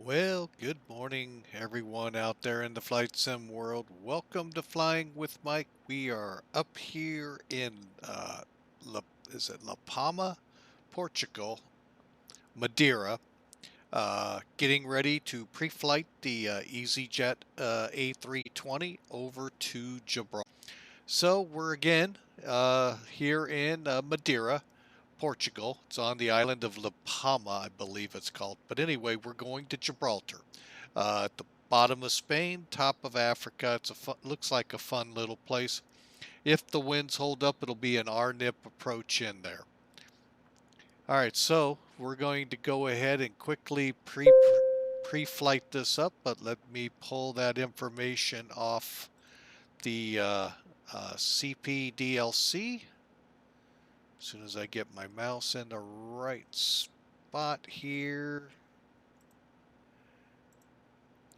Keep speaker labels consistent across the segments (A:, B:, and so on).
A: Well, good morning, everyone out there in the flight sim world. Welcome to Flying with Mike. We are up here in La Palma, Portugal, Madeira, getting ready to pre-flight the EasyJet A320 over to Gibraltar. So we're again here in Madeira, Portugal. It's on the island of La Palma, I believe it's called. But anyway, we're going to Gibraltar. At the bottom of Spain, top of Africa. Looks like a fun little place. If the winds hold up, it'll be an RNIP approach in there. All right, so we're going to go ahead and quickly pre-flight this up, but let me pull that information off the CPDLC. As soon as I get my mouse in the right spot here.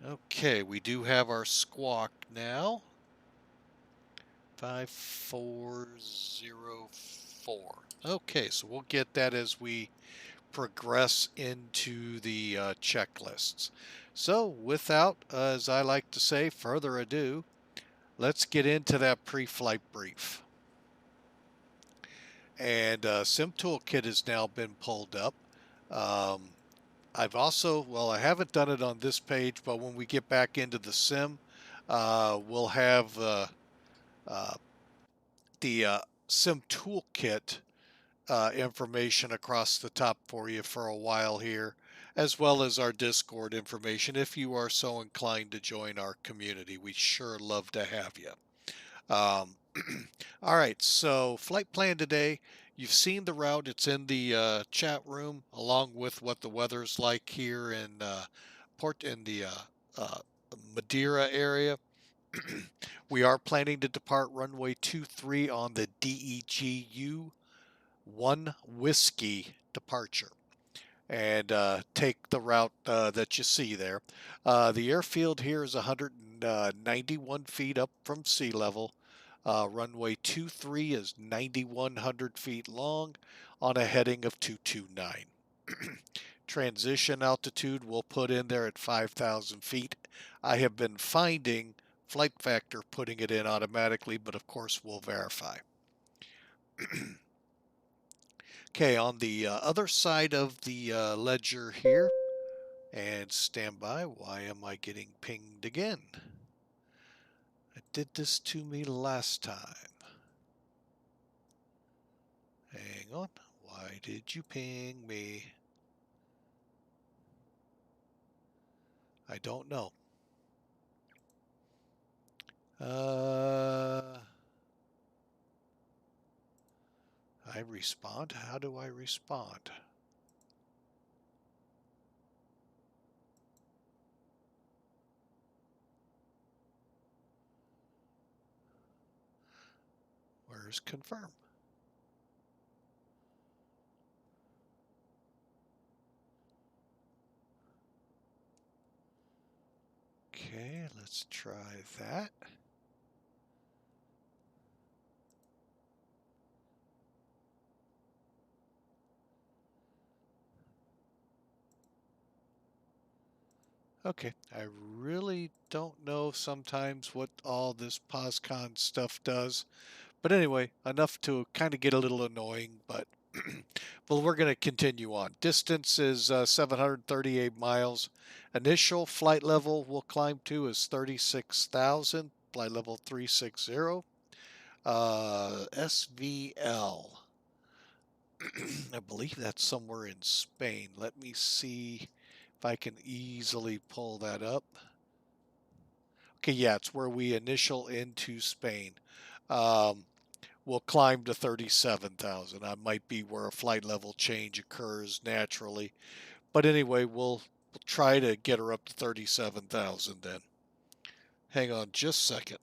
A: Okay, we do have our squawk now. 5404. Okay, so we'll get that as we progress into the checklists. So without, as I like to say, further ado, let's get into that pre-flight brief. And Sim Toolkit has now been pulled up. I've also, well, I haven't done it on this page, but when we get back into the sim, we'll have the Sim Toolkit information across the top for you for a while here, as well as our Discord information if you are so inclined to join our community. We'd sure love to have you. All right, so flight plan today. You've seen the route. It's in the chat room, along with what the weather's like here in the Madeira area. We are planning to depart runway 23 on the DEGU 1 Whiskey departure and take the route that you see there. The airfield here is 191 feet up from sea level. Runway 23 is 9,100 feet long on a heading of 229. Transition altitude we'll put in there at 5,000 feet. I have been finding Flight Factor putting it in automatically, but of course we'll verify. Okay, on the other side of the ledger here, and stand by. Why am I getting pinged again? It did this to me last time. Hang on. Why did you ping me? I don't know. I respond? How do I respond? Where's confirm? Okay, let's try that. Okay, I really don't know sometimes what all this POSCON stuff does. But anyway, enough to kind of get a little annoying, but Well, we're going to continue on. Distance is 738 miles. Initial flight level we'll climb to is 36,000. Flight level 360. SVL. I believe that's somewhere in Spain. Let me see if I can easily pull that up. Okay, yeah, it's where we initial into Spain. Um, we'll climb to 37,000. That might be where a flight level change occurs naturally. But anyway, we'll try to get her up to 37,000 then. Hang on just a second.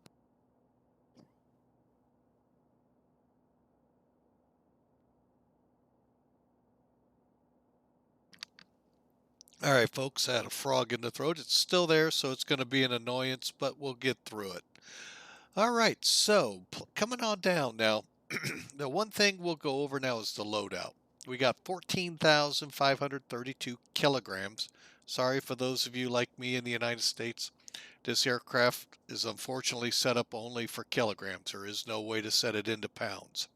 A: All right, folks, I had a frog in the throat. It's still there, so it's going to be an annoyance, but we'll get through it. All right, so coming on down now. The one thing we'll go over now is the loadout. We got 14,532 kilograms. Sorry for those of you like me in the United States. This aircraft is unfortunately set up only for kilograms. There is no way to set it into pounds.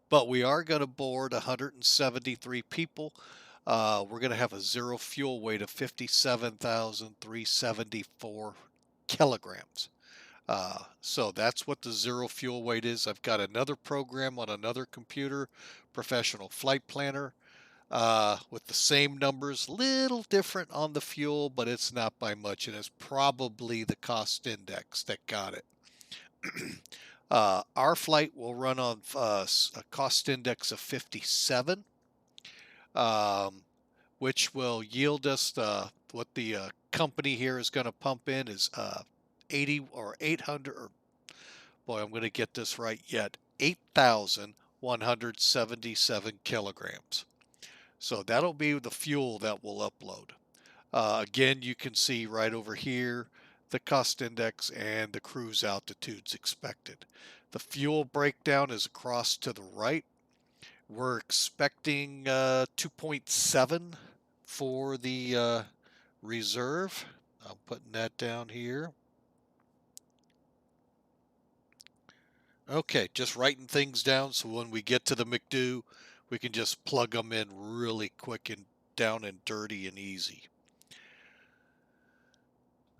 A: But we are going to board 173 people. We're going to have a zero fuel weight of 57,374 kilograms. So that's what the zero fuel weight is. I've got another program on another computer, Professional Flight Planner, with the same numbers, little different on the fuel, but it's not by much, and it's probably the cost index that got it. Our flight will run on a cost index of 57, which will yield us what the company here is going to pump in is 80 or 800, or boy, I'm going to get this right yet, 8,177 kilograms. So that'll be the fuel that we'll upload. Again, you can see right over here the cost index and the cruise altitudes expected. The fuel breakdown is across to the right. We're expecting 2.7 for the reserve. I'm putting that down here. Okay, just writing things down so when we get to the MCDU, we can just plug them in really quick and down and dirty and easy.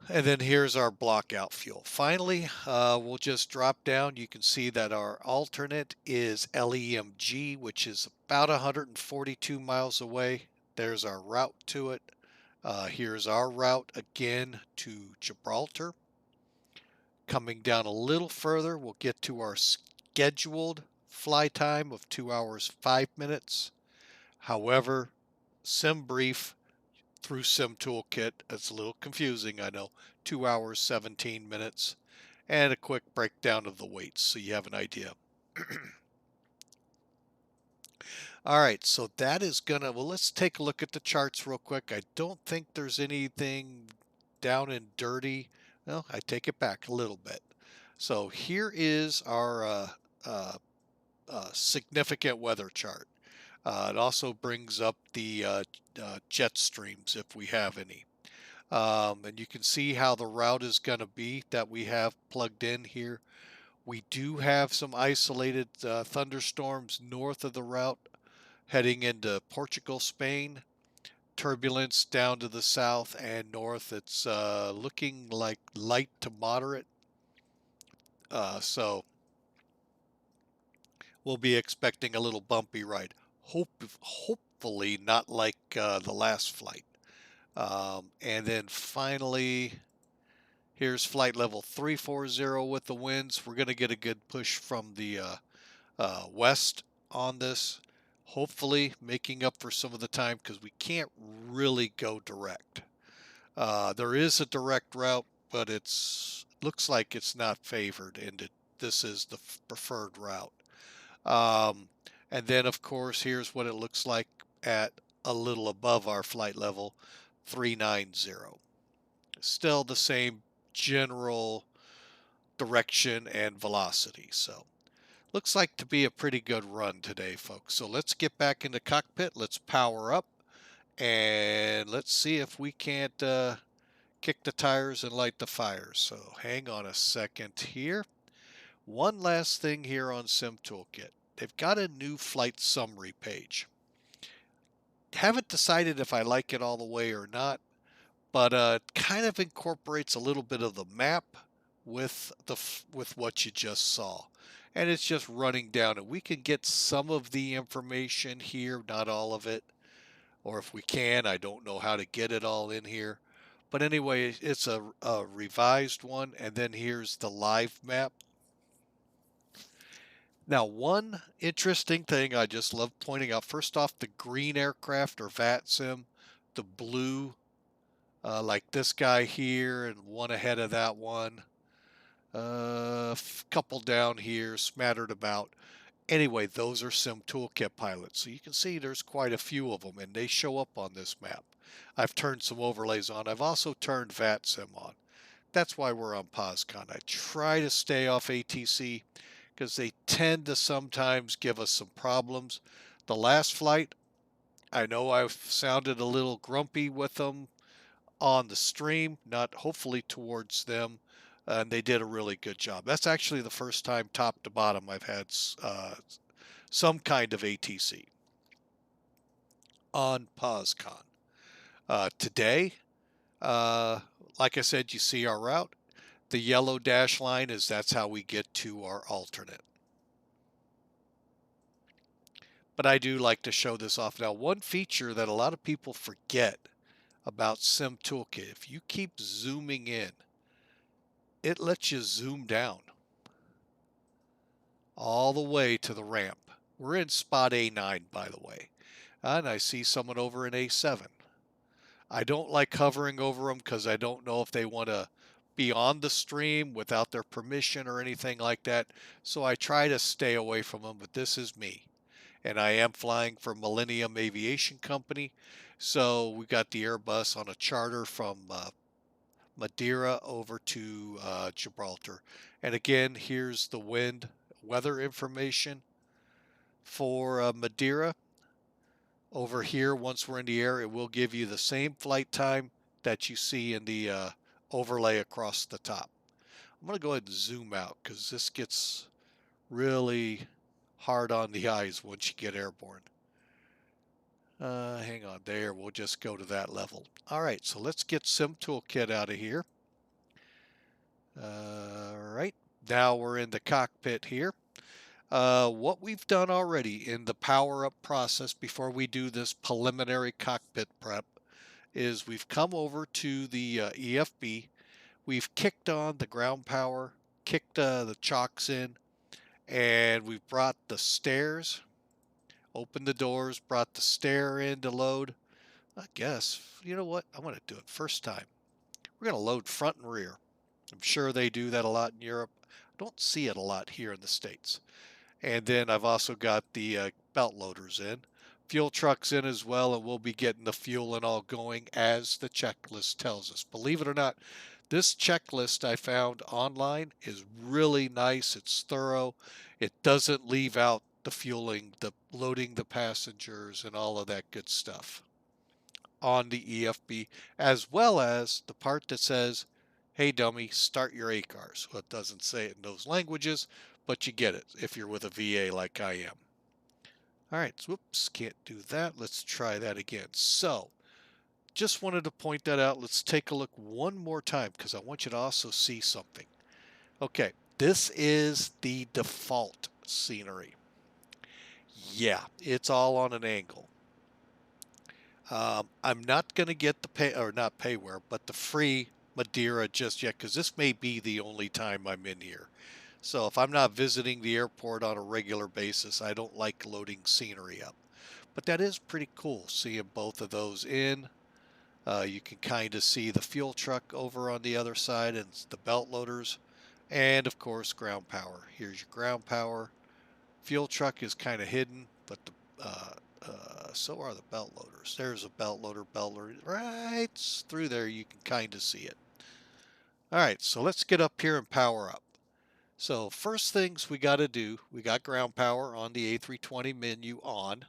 A: And then here's our block out fuel. Finally, we'll just drop down. You can see that our alternate is LEMG, which is about 142 miles away. There's our route to it. Here's our route again to Gibraltar. Coming down a little further, we'll get to our scheduled fly time of 2 hours 5 minutes. However, sim brief through Sim Toolkit, it's a little confusing, I know. 2 hours 17 minutes, and a quick breakdown of the weights so you have an idea. All right, so that is gonna, well, let's take a look at the charts real quick. I don't think there's anything down and dirty. Well, I take it back a little bit. So here is our significant weather chart. It also brings up the jet streams if we have any. And you can see how the route is going to be that we have plugged in here. We do have some isolated thunderstorms north of the route heading into Portugal, Spain. Turbulence down to the south and north. It's looking like light to moderate. So we'll be expecting a little bumpy ride. Hopefully not like the last flight. And then finally, here's flight level 340 with the winds. We're going to get a good push from the west on this, hopefully making up for some of the time because we can't really go direct. There is a direct route, but looks like it's not favored, and this is the preferred route. And then, of course, here's what it looks like at a little above our flight level, 390. Still the same general direction and velocity. So looks like to be a pretty good run today, folks. So let's get back into cockpit. Let's power up and let's see if we can't kick the tires and light the fires. So hang on a second here. One last thing here on Sim Toolkit. they've got a new flight summary page. Haven't decided if I like it all the way or not, but it kind of incorporates a little bit of the map with with what you just saw, and it's just running down. And we can get some of the information here, not all of it, or if we can, I don't know how to get it all in here. But anyway, it's a revised one, and then here's the live map. Now, one interesting thing I just love pointing out, first off, the green aircraft or VATSIM, the blue, like this guy here, and one ahead of that one, a couple down here smattered about. Anyway, those are Sim Toolkit pilots. So you can see there's quite a few of them, and they show up on this map. I've turned some overlays on. I've also turned VATSIM on. That's why we're on POSCON. I try to stay off ATC because they tend to sometimes give us some problems. The last flight, I know I've sounded a little grumpy with them on the stream, not hopefully towards them, and they did a really good job. That's actually the first time top to bottom I've had some kind of ATC on POSCON. Today, like I said, you see our route. The yellow dash line is that's how we get to our alternate. But I do like to show this off. Now, one feature that a lot of people forget about Sim Toolkit, if you keep zooming in, it lets you zoom down all the way to the ramp. We're in spot A9, by the way. And I see someone over in A7. I don't like hovering over them because I don't know if they want to be on the stream without their permission or anything like that. So I try to stay away from them, but this is me. And I am flying for Millennium Aviation Company. So we got the Airbus on a charter from Madeira over to Gibraltar. And again, here's the weather information for Madeira. Over here, once we're in the air, it will give you the same flight time that you see in the overlay across the top. I'm going to go ahead and zoom out because this gets really hard on the eyes once you get airborne. Hang on there. We'll just go to that level. All right, so let's get Sim Toolkit out of here. All right, now we're in the cockpit here. What we've done already in the power-up process before we do this preliminary cockpit prep is we've come over to the EFB. We've kicked on the ground power, kicked the chocks in, and we've brought the stairs, opened the doors, brought the stair in to load. I guess, you know what? I'm going to do it first time. We're going to load front and rear. I'm sure they do that a lot in Europe. I don't see it a lot here in the States. And then I've also got the belt loaders in. Fuel trucks in as well, and we'll be getting the fuel and all going as the checklist tells us. Believe it or not, this checklist I found online is really nice. It's thorough. It doesn't leave out the fueling, the loading the passengers, and all of that good stuff on the EFB, as well as the part that says, hey dummy, start your ACARs. Well, it doesn't say it in those languages, but you get it if you're with a VA like I am. All right, whoops, can't do that. Let's try that again. So, just wanted to point that out. Let's take a look one more time because I want you to also see something. Okay, this is the default scenery. Yeah, it's all on an angle. I'm not going to get the not payware, but the free Madeira just yet because this may be the only time I'm in here. So if I'm not visiting the airport on a regular basis, I don't like loading scenery up. But that is pretty cool, seeing both of those in. You can kind of see the fuel truck over on the other side and the belt loaders. And of course, ground power. Here's your ground power. Fuel truck is kind of hidden, but so are the belt loaders. There's a belt loader right through there. You can kind of see it. All right, so let's get up here and power up. So first things we got to do, we got ground power on the A320 menu on.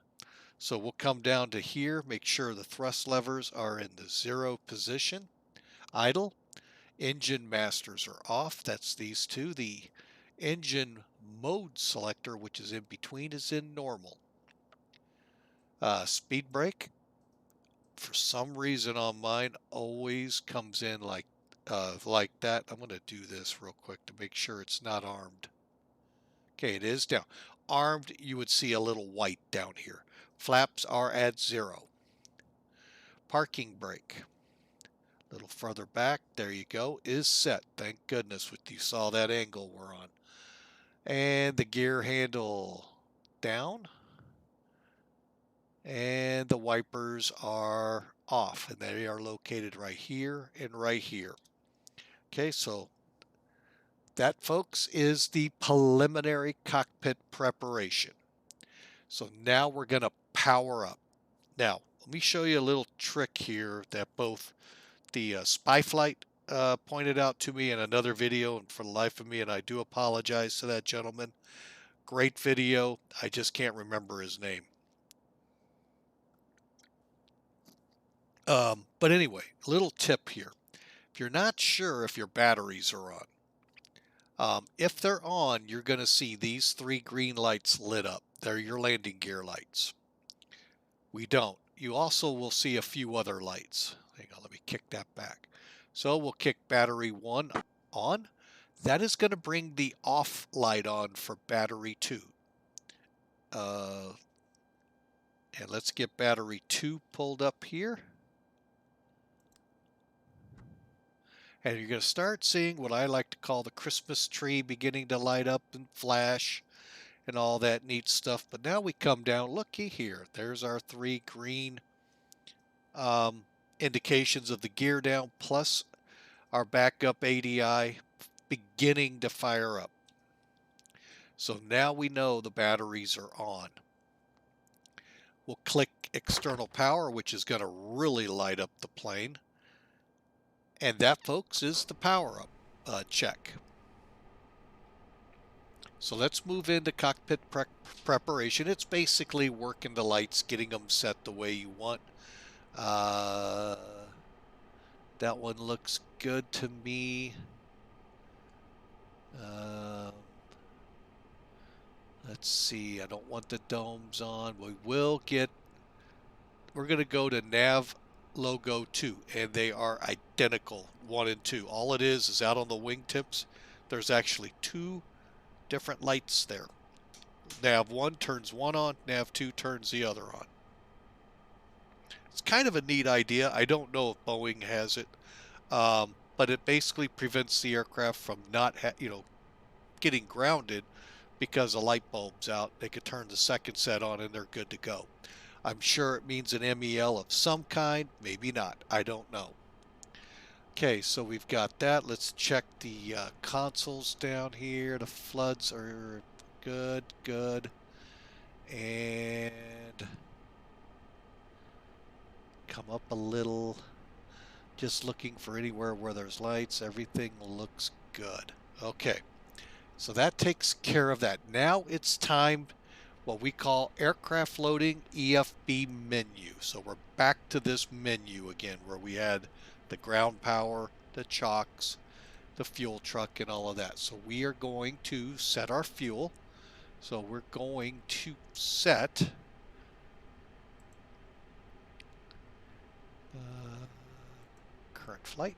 A: So we'll come down to here, make sure the thrust levers are in the 0 position. Idle. Engine masters are off. That's these two. The engine mode selector, which is in between, is in normal. Speed brake, for some reason on mine, always comes in like that. I'm going to do this real quick to make sure it's not armed. Okay, it is down. Armed, you would see a little white down here. Flaps are at 0. Parking brake, a little further back, there you go, is set. Thank goodness you saw that angle we're on. And the gear handle down. And the wipers are off, and they are located right here and right here. Okay, so that, folks, is the preliminary cockpit preparation. So now we're going to power up. Now, let me show you a little trick here that both the Spy Flight pointed out to me in another video, and for the life of me, and I do apologize to that gentleman. Great video. I just can't remember his name. But anyway, a little tip here. If you're not sure if your batteries are on, if they're on, you're going to see these 3 green lights lit up. They're your landing gear lights. We don't. You also will see a few other lights. Hang on, let me kick that back. So we'll kick battery 1 on. That is going to bring the off light on for battery 2. And let's get battery 2 pulled up here. And you're going to start seeing what I like to call the Christmas tree beginning to light up and flash and all that neat stuff. But now we come down, looky here. There's our 3 green indications of the gear down, plus our backup ADI beginning to fire up. So now we know the batteries are on. We'll click external power, which is going to really light up the plane. And that, folks, is the power-up check. So let's move into cockpit preparation. It's basically working the lights, getting them set the way you want. That one looks good to me. Let's see. I don't want the domes on. We're going to go to nav logo 2, and they are identical, 1 and 2. All it is out on the wingtips, there's actually 2 different lights there. Nav 1 turns one on, nav 2 turns the other on. It's kind of a neat idea. I don't know if Boeing has it, but it basically prevents the aircraft from not getting grounded because the light bulb's out. They could turn the second set on and they're good to go. I'm sure it means an MEL of some kind, maybe not, I don't know. Okay, so we've got that. Let's check the consoles down here. The floods are good, good. And come up a little, just looking for anywhere where there's lights. Everything looks good. Okay, so that takes care of that. Now it's time, what we call aircraft loading EFB menu. So we're back to this menu again where we had the ground power, the chocks, the fuel truck, and all of that. So we are going to set our fuel. So we're going to set current flight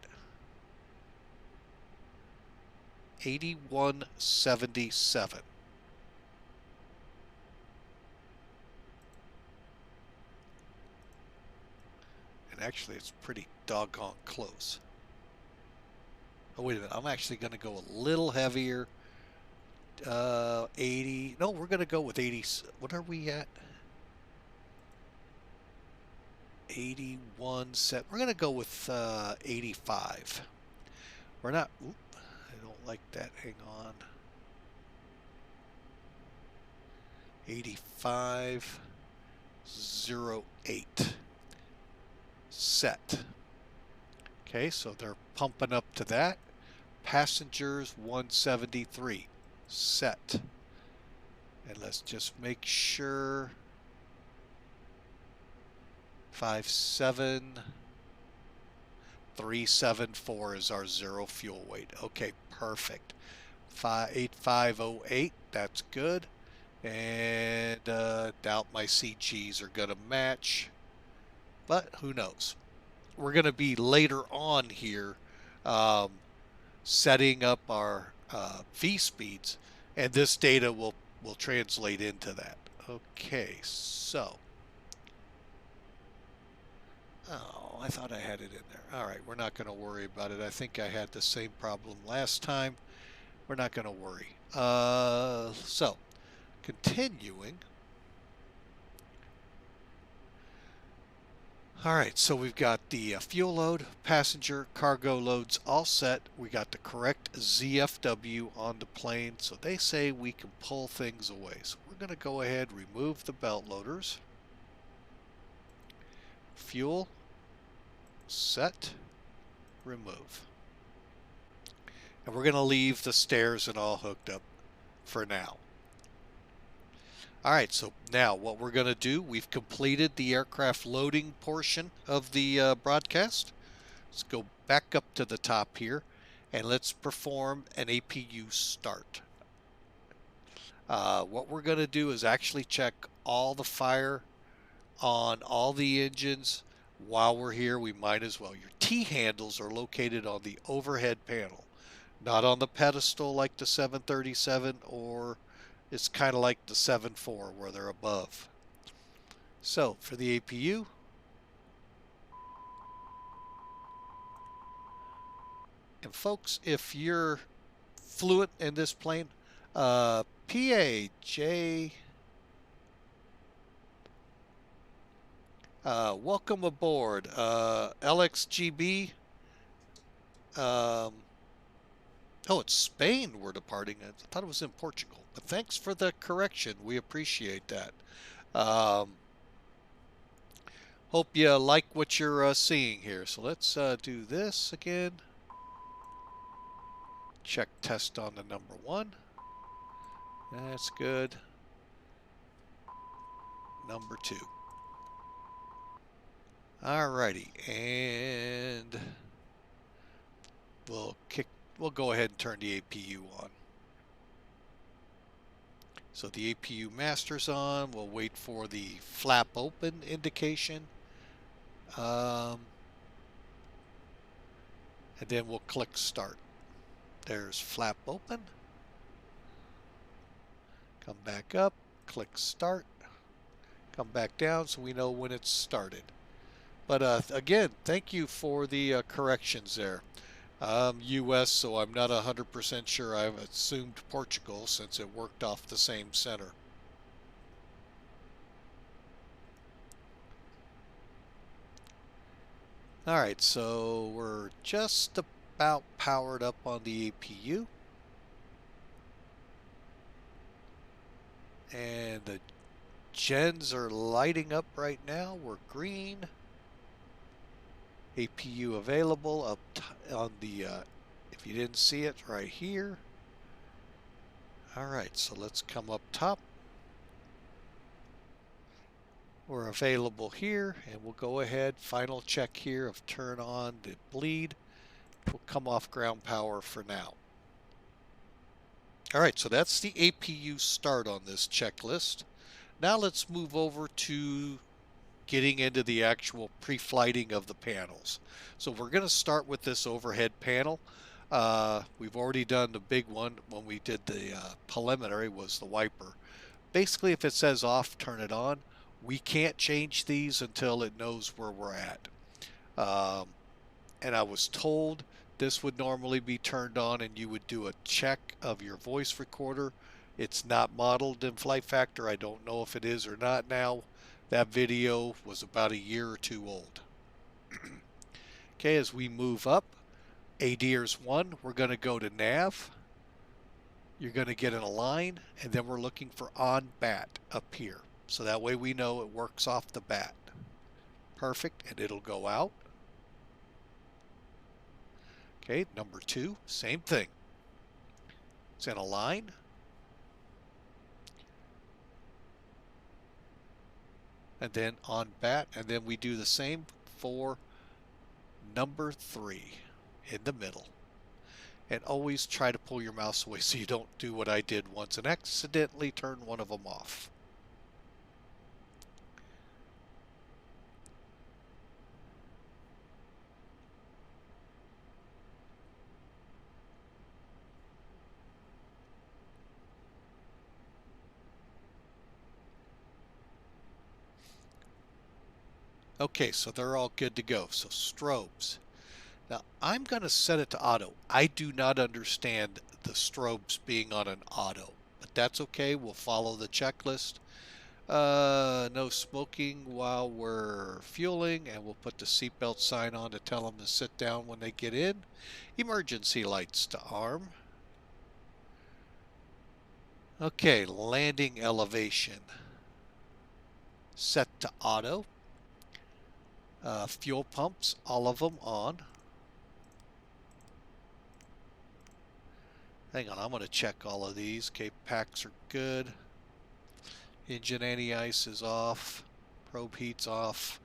A: 8177. And actually it's pretty doggone close. Oh, wait a minute. I'm actually going to go a little heavier. 80. No, we're going to go with 80. What are we at? 81 set. We're going to go with 85. We're not. Oop, I don't like that. Hang on. 8508. Set. Okay, so they're pumping up to that. Passengers 173. Set. And let's just make sure 57374 is our zero fuel weight. Okay, perfect. 8508. That's good. And doubt my CGs are going to match, but who knows. We're going to be later on here setting up our V speeds, and this data will translate into that. Okay, so. Oh, I thought I had it in there. All right, we're not going to worry about it. I think I had the same problem last time. We're not going to worry. So, continuing. All right, so we've got the fuel load, passenger, cargo loads all set. We got the correct ZFW on the plane, so they say we can pull things away. So we're going to go ahead, remove the belt loaders. Fuel, set, remove. And we're going to leave the stairs and all hooked up for now. All right, so now what we're going to do, we've completed the aircraft loading portion of the broadcast. Let's go back up to the top here, and let's perform an APU start. What we're going to do is actually check all the fire on all the engines. While we're here, we might as well. Your T-handles are located on the overhead panel, not on the pedestal like the 737, or it's kind of like the 7.4 where they're above. So for the APU, and folks, if you're fluent in this plane, PAJ, welcome aboard. LXGB, oh, it's Spain we're departing. I thought it was in Portugal, but thanks for the correction. We appreciate that. Hope you like what you're seeing here. So let's do this again. Check test on the number 1. That's good. Number 2. Alrighty, and we'll go ahead and turn the APU on. So the APU master's on. We'll wait for the flap open indication. And then we'll click start. There's flap open. Come back up, click start. Come back down so we know when it's started. But again, thank you for the corrections there. US, so I'm not 100% sure. I've assumed Portugal since it worked off the same center. Alright, so we're just about powered up on the APU. And the gens are lighting up right now. We're green. APU available up on the, if you didn't see it, right here. Alright, so let's come up top. We're available here, and we'll go ahead, final check here of turn on the bleed. We'll come off ground power for now. Alright, so that's the APU start on this checklist. Now let's move over to getting into the actual pre-flighting of the panels. So we're going to start with this overhead panel. We've already done the big one when we did the preliminary, was the wiper. Basically, if it says off, turn it on. We can't change these until it knows where we're at. And I was told this would normally be turned on and you would do a check of your voice recorder. It's not modeled in Flight Factor. I don't know if it is or not now. That video was about a year or 2 old. Okay, as we move up, ADIRS 1, we're going to go to nav. You're going to get in a line, and then we're looking for on bat up here. So that way we know it works off the bat. Perfect, and it'll go out. Okay, number 2, same thing. It's in a line. And then on bat, and then we do the same for number 3 in the middle. And always try to pull your mouse away so you don't do what I did once and accidentally turn one of them off. Okay, so they're all good to go. So strobes. Now I'm going to set it to auto. I do not understand the strobes being on an auto, but that's okay. We'll follow the checklist. No smoking while we're fueling, and we'll put the seatbelt sign on to tell them to sit down when they get in. Emergency lights to arm. Okay, landing elevation. Set to auto. Fuel pumps, all of them on. Hang on, I'm going to check all of these. Okay, packs are good. Engine anti-ice is off. Probe heat's off.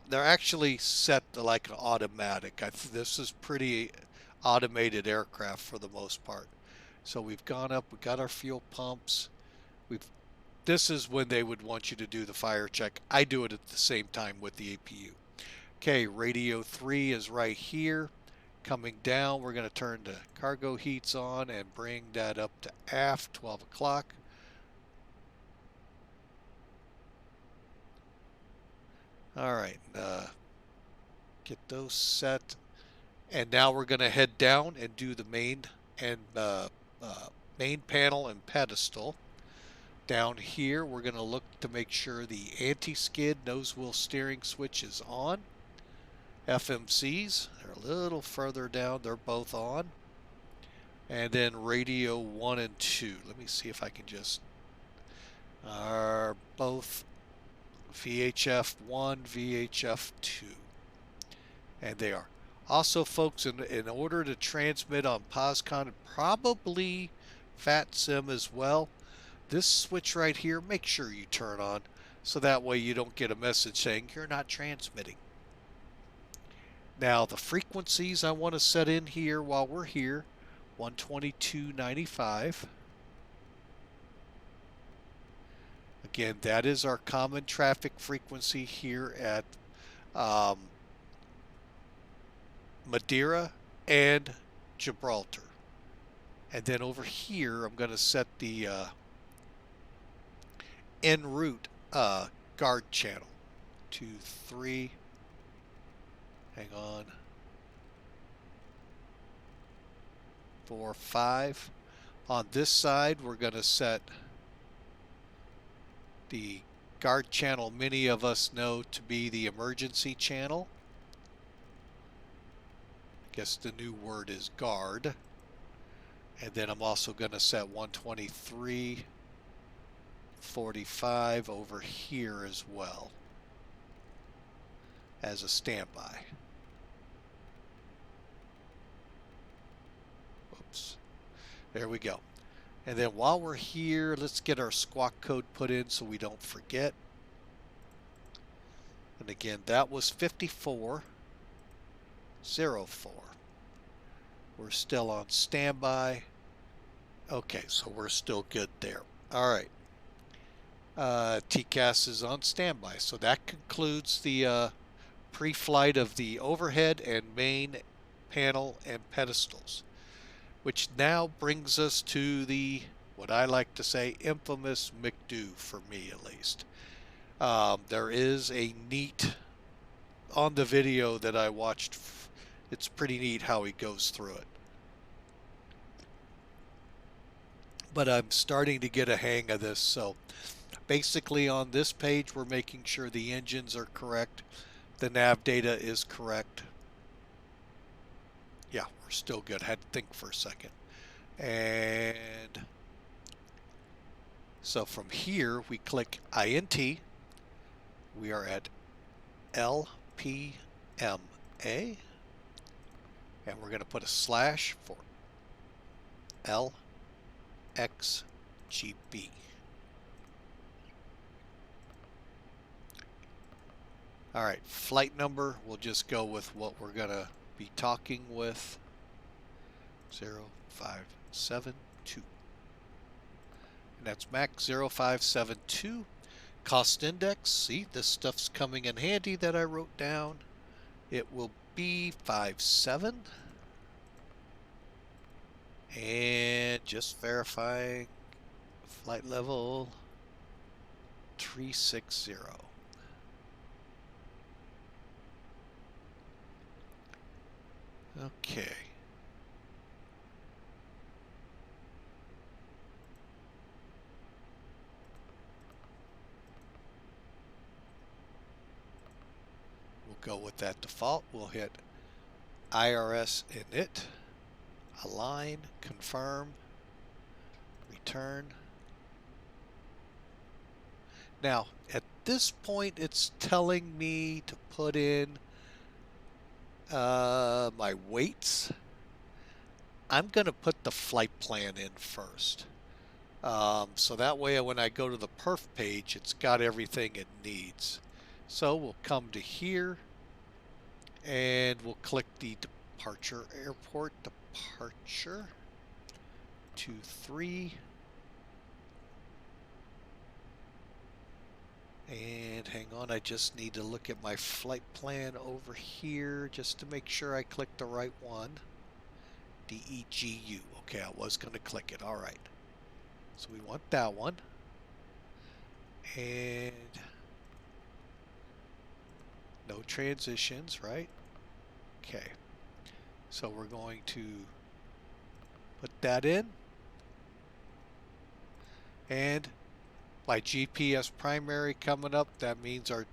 A: They're actually set to like an automatic. This is pretty automated aircraft for the most part. So we've gone up, we got our fuel pumps. This is when they would want you to do the fire check. I do it at the same time with the APU. Okay, radio 3 is right here. Coming down, we're going to turn the cargo heats on and bring that up to aft, 12 o'clock. All right, get those set. And now we're going to head down and do the main panel and pedestal. Down here, we're going to look to make sure the anti-skid nose wheel steering switch is on. FMCs, they're a little further down. They're both on. And then radio 1 and 2. Let me see if I can just... are both VHF 1, VHF 2. And they are. Also, folks, in order to transmit on POSCON and probably FATSIM as well, this switch right here, make sure you turn on so that way you don't get a message saying you're not transmitting. Now, the frequencies I want to set in here while we're here, 122.95. Again, that is our common traffic frequency here at Madeira and Gibraltar. And then over here, I'm going to set the en route guard channel. 2, 3. Hang on. 4, 5. On this side, we're going to set the guard channel many of us know to be the emergency channel. I guess the new word is guard. And then I'm also going to set 123.45 over here as well as a standby. Whoops. There we go. And then while we're here, let's get our squawk code put in so we don't forget. And again, that was 5404. We're still on standby. Okay, so we're still good there. All right. TCAS is on standby. So that concludes the pre-flight of the overhead and main panel and pedestals, which now brings us to the, what I like to say, infamous MCDU, for me at least. There is a neat, on the video that I watched, it's pretty neat how he goes through it. But I'm starting to get a hang of this. So basically on this page, we're making sure the engines are correct. The nav data is correct. Yeah, we're still good. Had to think for a second. And so from here, we click INT. We are at LPMA. And we're going to put a slash for LXGB. All right, flight number, we'll just go with what we're going to be talking with. 0572. And that's Mac 0572. Cost index, see, this stuff's coming in handy that I wrote down. It will be 57. And just verifying flight level 360. Okay. We'll go with that default. We'll hit IRS init, align, confirm, return. Now, at this point, it's telling me to put in my weights. I'm going to put the flight plan in first. So that way when I go to the Perf page, it's got everything it needs. So we'll come to here and we'll click the departure airport, departure 23. And hang on, I just need to look at my flight plan over here just to make sure I click the right one. DEGU. Okay, I was going to click it. All right. So we want that one. And no transitions, right? Okay. So we're going to put that in. And my GPS primary coming up, that means our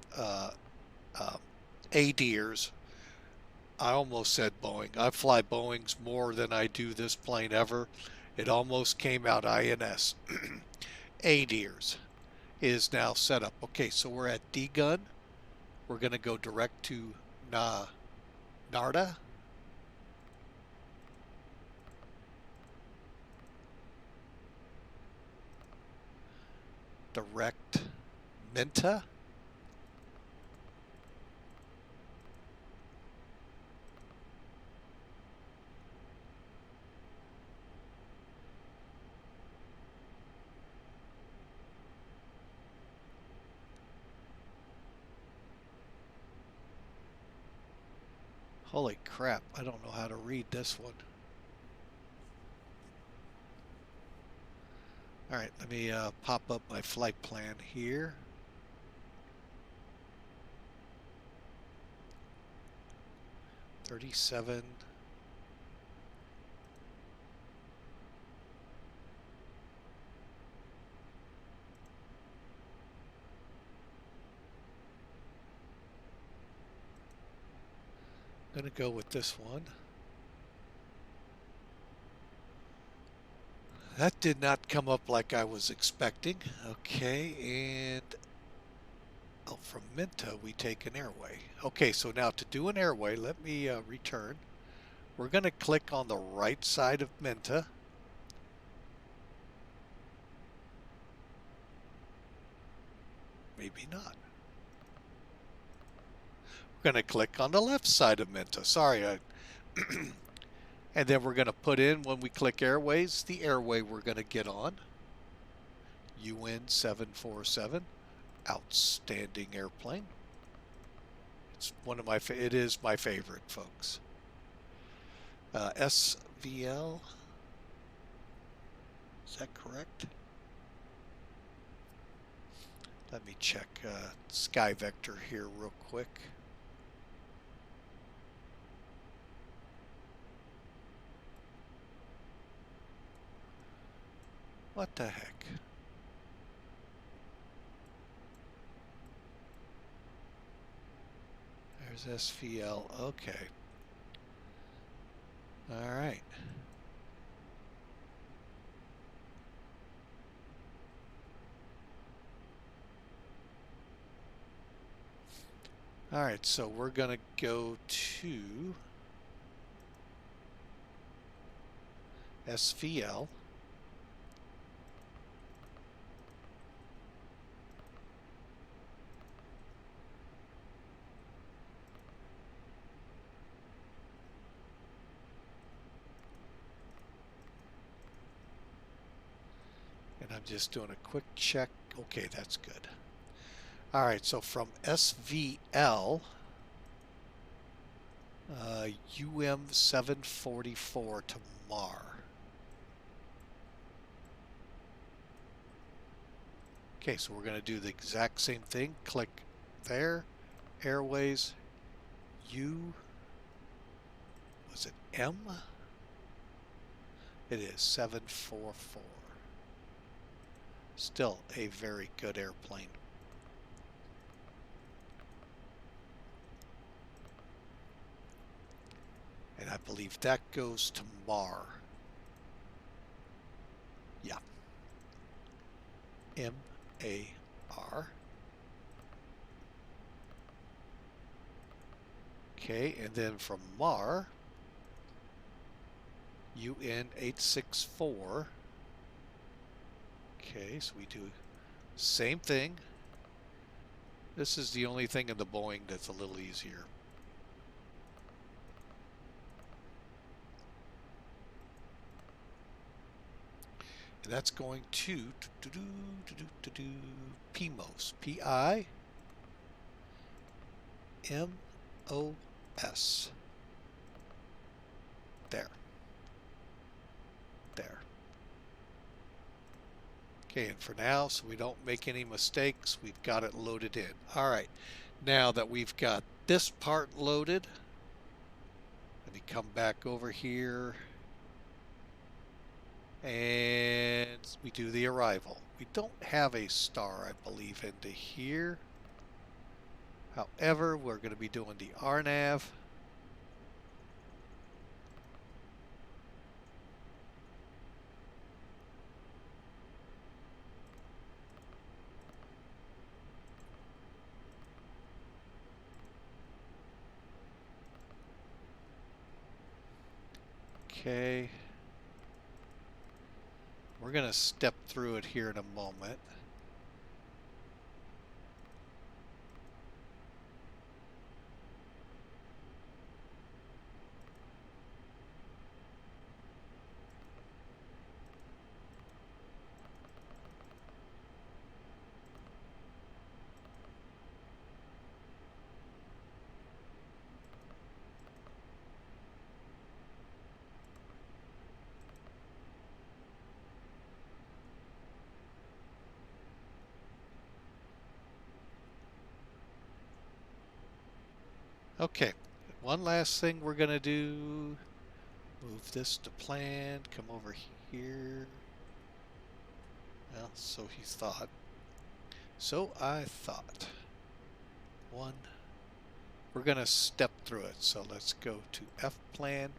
A: ADIRs. I almost said Boeing. I fly Boeings more than I do this plane ever. It almost came out INS. ADIRs is now set up. Okay, so we're at DGUN. We're going to go direct to NARDA. Direct Minta. Holy crap, I don't know how to read this one. All right, let me pop up my flight plan here. $37. I'm going to go with this one. That did not come up like I was expecting. Okay, and oh, from Minta we take an airway. Okay, so now to do an airway, let me return. We're going to click on the right side of Minta. Maybe not. We're going to click on the left side of Minta. Sorry, and then we're going to put in, when we click airways, the airway we're going to get on. UN 747. Outstanding airplane. It's one of my, it is my favorite, folks. SVL. Is that correct? Let me check Sky Vector here real quick. What the heck? There's SVL. Okay. All right. All right, so we're going to go to SVL. just doing a quick check. Okay, that's good. All right, so from SVL, UM744 to MAR. Okay, so we're going to do the exact same thing. Click there, Airways, U, was it M? It is 744. Still a very good airplane. And I believe that goes to MAR. Yeah. M-A-R. Okay, and then from MAR, UN864. Okay, so we do same thing. This is the only thing in the Boeing that's a little easier. And that's going to PIMOS. P-I-M-O-S. There. There. Okay, and for now, so we don't make any mistakes, we've got it loaded in. All right, now that we've got this part loaded, let me come back over here, and we do the arrival. We don't have a star, I believe, into here. However, we're going to be doing the RNAV. Okay. We're going to step through it here in a moment. Okay, one last thing we're going to do. Move this to plan, come over here. Well, so he thought. So I thought. One. We're going to step through it. So let's go to F plan.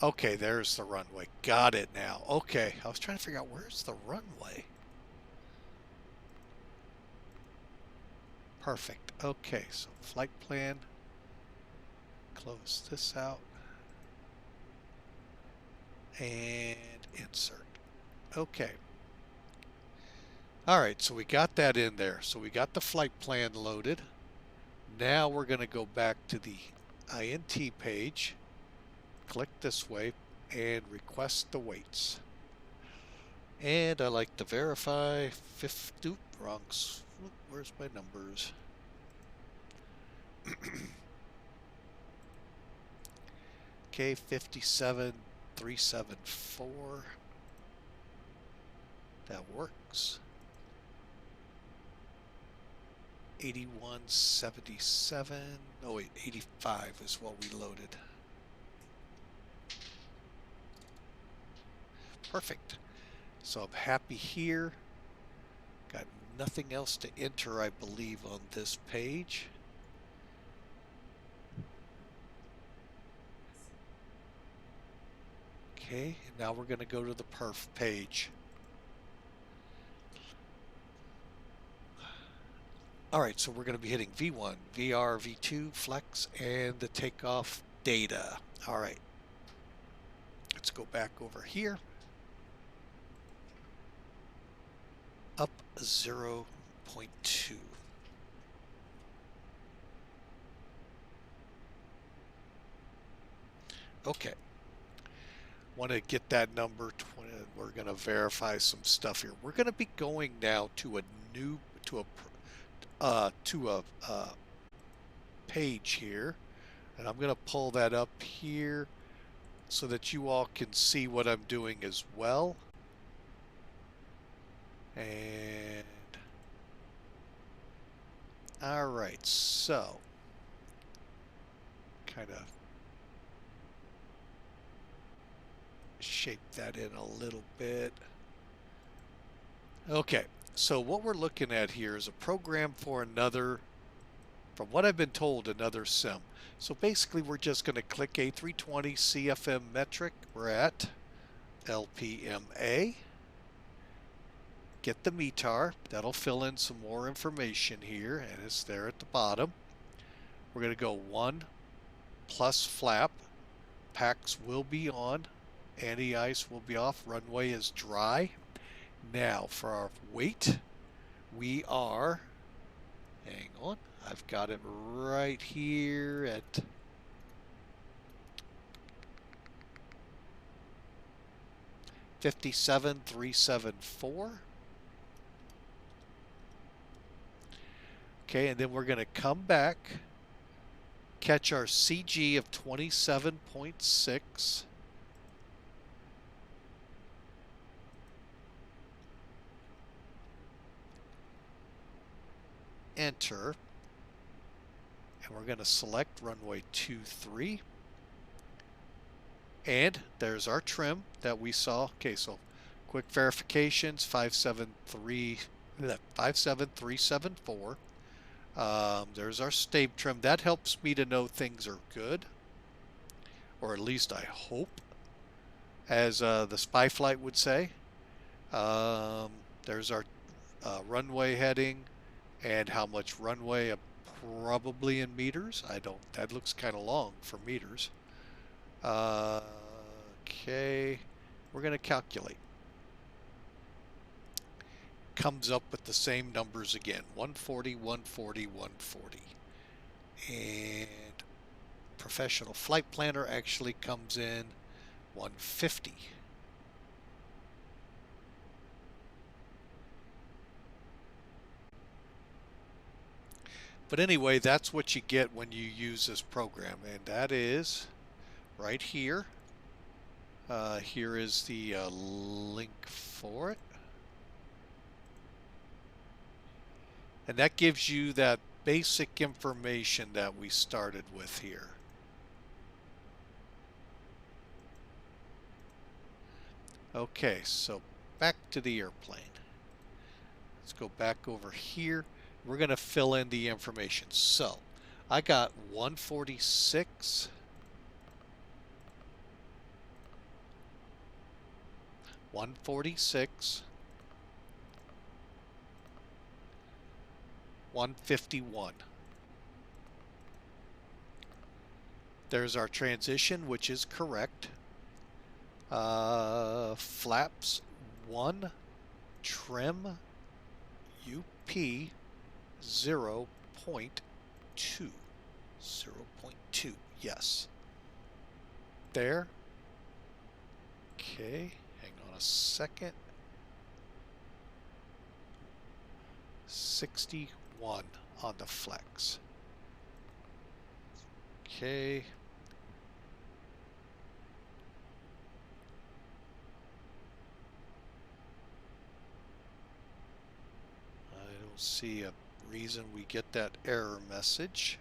A: Okay, there's the runway. Got it now. Okay, I was trying to figure out where's the runway. Perfect. Okay, so flight plan. Close this out. And insert. Okay. All right, so we got that in there. So we got the flight plan loaded. Now we're going to go back to the INT page. Click this way and request the weights. And I like to verify wrongs. Where's my numbers? Okay, 57374. That works. 8177. Oh wait, 85 is what we loaded. Perfect. So I'm happy here. Got nothing else to enter, I believe, on this page. Okay, and now we're going to go to the Perf page. All right, so we're going to be hitting V1, VR, V2, Flex, and the takeoff data. All right, go back over here. Up 0.2. Okay. Want to get that number 20. We're going to verify some stuff here. We're going to be going now to a new page here, and I'm going to pull that up here so that you all can see what I'm doing as well. And all right, so kind of shape that in a little bit. Okay, so what we're looking at here is a program for another, from what I've been told, another sim. So basically we're just going to click A320 CFM metric. We're at LPMA. Get the METAR. That'll fill in some more information here, and it's there at the bottom. We're going to go 1 plus flap. Packs will be on. Anti-ice will be off. Runway is dry. Now for our weight, we are, hang on, I've got it right here at 57,374. Okay, and then we're going to come back, catch our CG of 27.6. Enter, and we're going to select runway 23, and there's our trim that we saw. Okay, so quick verifications, 57374. There's our stave trim. That helps me to know things are good, or at least I hope, as the spy flight would say. There's our runway heading and how much runway, probably in meters. That looks kind of long for meters. Okay, we're going to calculate. Comes up with the same numbers again, 140, 140, 140. And professional flight planner actually comes in 150. But anyway, that's what you get when you use this program, and that is right here. Here is the link for it. And that gives you that basic information that we started with here. Okay, so back to the airplane. Let's go back over here. We're going to fill in the information. So I got 146, 146, 151. There's our transition, which is correct. Flaps 1, trim UP 0.2. 0.2, yes. There. Okay, hang on a second. 61 on the flex. Okay. I don't see a reason we get that error message.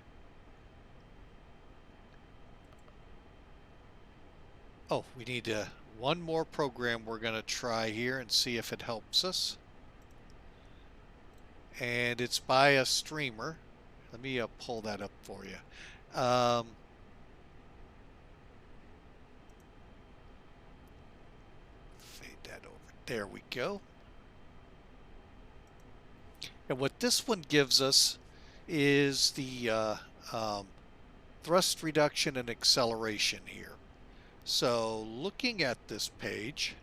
A: Oh, we need one more program we're going to try here and see if it helps us. And it's by a streamer. Let me pull that up for you. Fade that over. There we go. And what this one gives us is the thrust reduction and acceleration here. So looking at this page,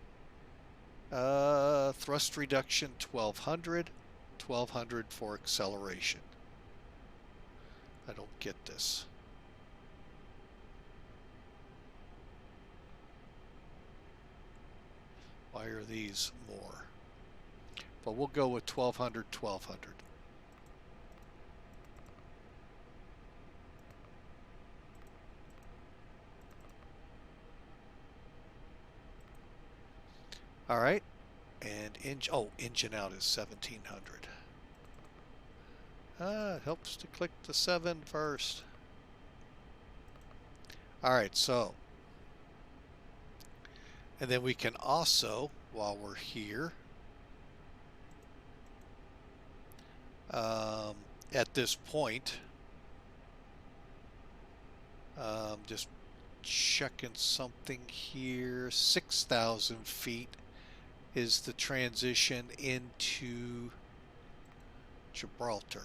A: thrust reduction 1200, 1200 for acceleration. I don't get this. Why are these more? But we'll go with 1200, 1200. All right, and engine out is 1700. It helps to click the 7 first. All right, so, and then we can also, while we're here, at this point, just checking something here, 6,000 feet is the transition into Gibraltar.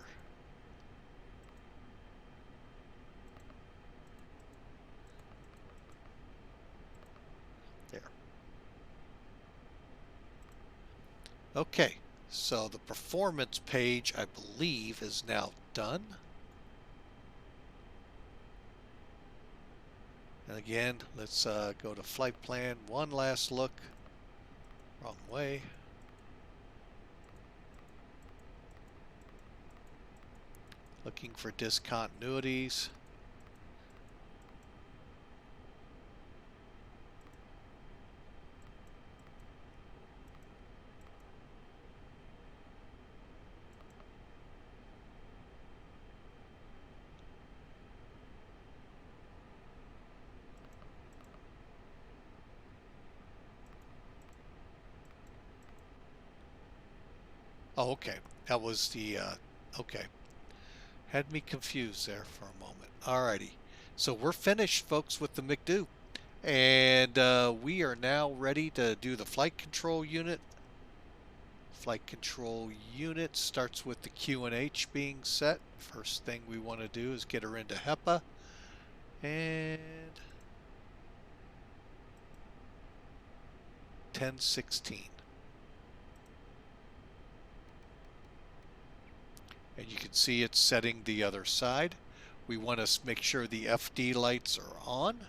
A: There. Okay, so the performance page, I believe, is now done. And again, let's go to flight plan. One last look. Wrong way. Looking for discontinuities. Oh, okay. That was the, okay. Had me confused there for a moment. Alrighty. So we're finished, folks, with the MCDU. And we are now ready to do the flight control unit. Flight control unit starts with the QNH being set. First thing we want to do is get her into HEPA. And 1016. And you can see it's setting the other side. We want to make sure the FD lights are on.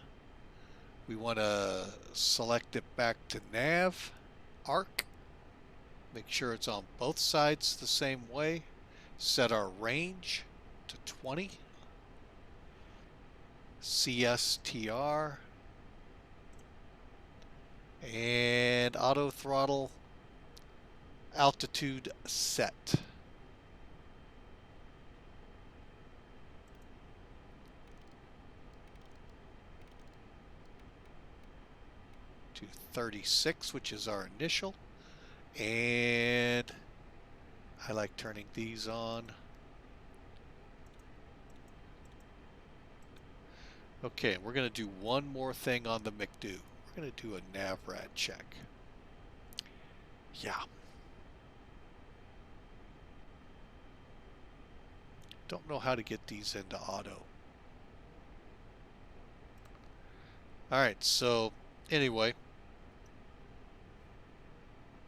A: We want to select it back to nav, arc. Make sure it's on both sides the same way. Set our range to 20. CSTR. And auto throttle altitude set. To 36, which is our initial. And I like turning these on. Okay, we're going to do one more thing on the MCDU. We're going to do a NavRad check. Yeah. Don't know how to get these into auto. Alright, so anyway.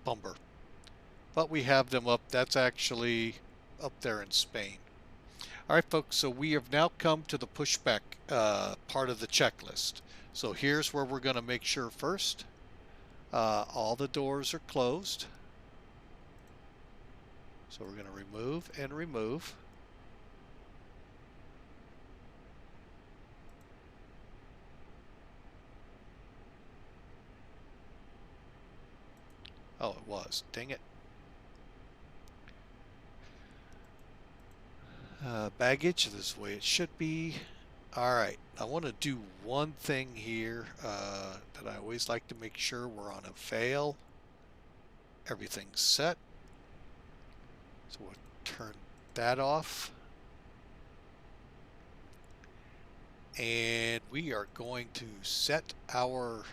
A: Bumper. But we have them up. That's actually up there in Spain. Alright folks, so we have now come to the pushback part of the checklist. So here's where we're going to make sure first all the doors are closed. So we're going to remove and remove. Oh, it was. Dang it. Baggage this way it should be. Alright, I want to do one thing here that I always like to make sure we're on a fail. Everything's set. So we'll turn that off. And we are going to set our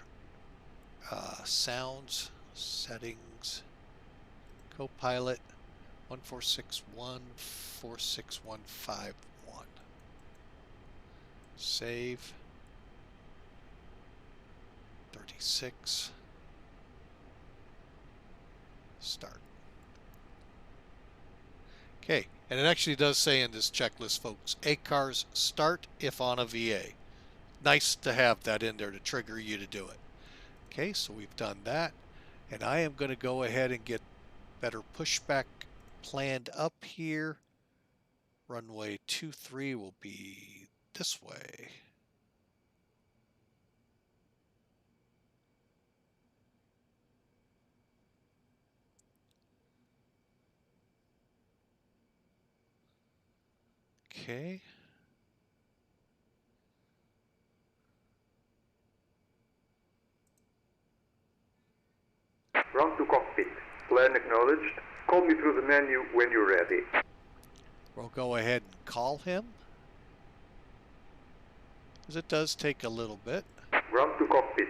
A: sounds, settings, Copilot 1461 46151. Save. 36. Start. Okay, and it actually does say in this checklist, folks, ACARS start if on a VA. Nice to have that in there to trigger you to do it. Okay, so we've done that, and I am going to go ahead and get better pushback planned up here. Runway 23 will be this way. Okay.
B: Run to cockpit. Plan acknowledged. Call me through the menu when you're ready.
A: We'll go ahead and call him, because it does take a little bit.
B: Run to cockpit.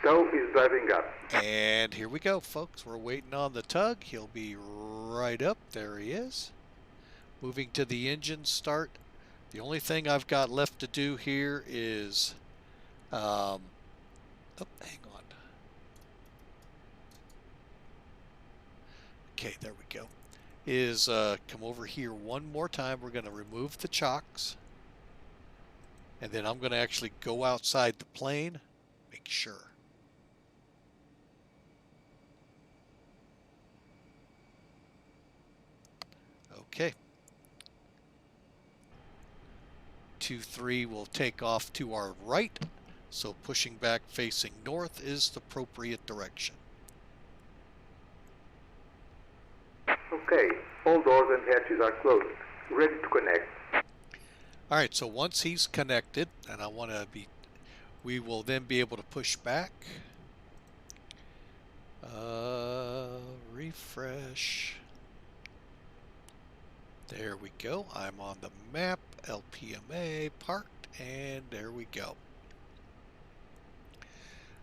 B: Tow is driving up.
A: And here we go, folks. We're waiting on the tug. He'll be right up. There he is. Moving to the engine start. The only thing I've got left to do here is, oh, hang on. Okay, there we go. Is come over here one more time. We're going to remove the chocks. And then I'm going to actually go outside the plane. Make sure. Okay. 23 will take off to our right. So pushing back facing north is the appropriate direction.
B: Okay, all doors and hatches are closed. Ready to connect.
A: All right, so once he's connected, and I want to be, we will then be able to push back. Refresh. There we go. I'm on the map. LPMA parked, and there we go.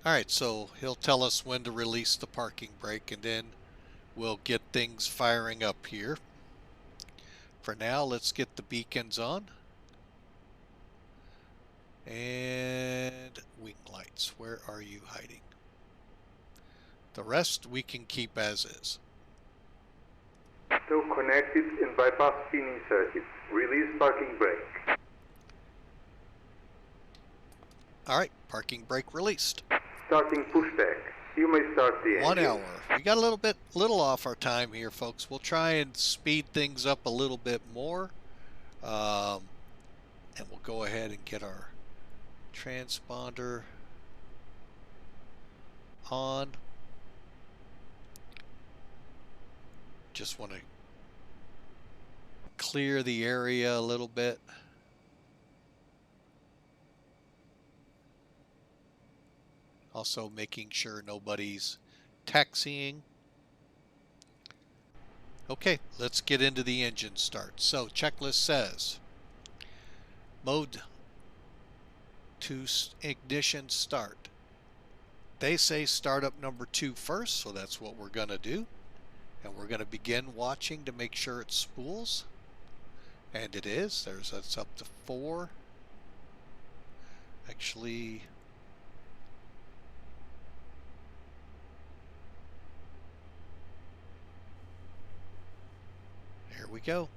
A: All right, so he'll tell us when to release the parking brake, and then we'll get things firing up here. For now, let's get the beacons on. And wing lights, where are you hiding? The rest we can keep as is.
B: Tow connected and bypass spinning circuit. Release parking brake.
A: All right, parking brake released.
B: Starting pushback. You may start the engine.
A: 1 hour. We got a little off our time here, folks. We'll try and speed things up a little bit more. And we'll go ahead and get our transponder on. Just want to clear the area a little bit. Also making sure nobody's taxiing. Okay, let's get into the engine start. So checklist says mode to ignition start. They say startup number 2 first, so that's what we're going to do. And we're going to begin watching to make sure it spools. And it is. That's up to 4. Actually, here we go.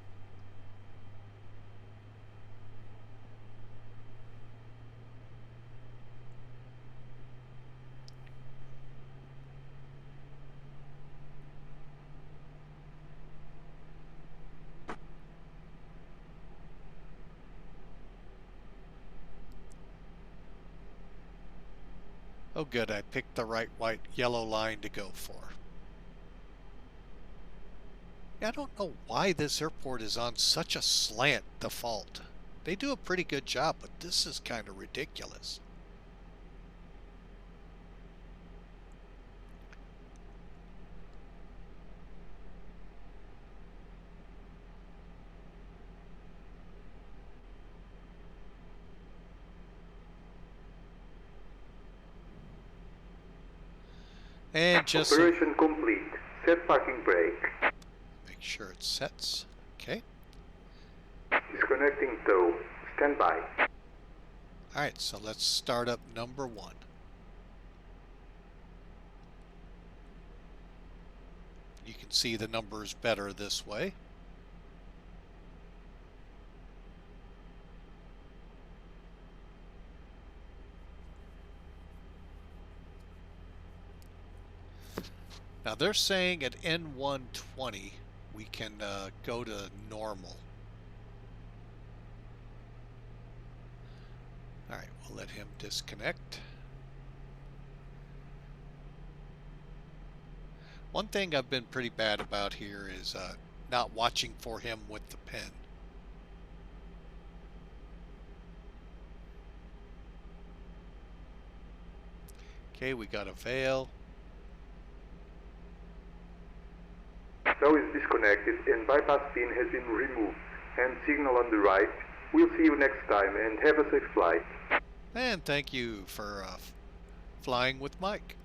A: Oh good, I picked the right white yellow line to go for. I don't know why this airport is on such a slant default. They do a pretty good job, but this is kind of ridiculous. And just
B: operation complete. Set parking brake.
A: Make sure it sets. Okay.
B: Disconnecting tow. Stand by.
A: Alright, so let's start up number 1. You can see the numbers better this way. Now they're saying at N120 we can go to normal. All right, we'll let him disconnect. One thing I've been pretty bad about here is not watching for him with the pen. Okay, we got a veil.
B: Now is disconnected and bypass pin has been removed. And signal on the right. We'll see you next time and have a safe flight.
A: And thank you for flying with Mike.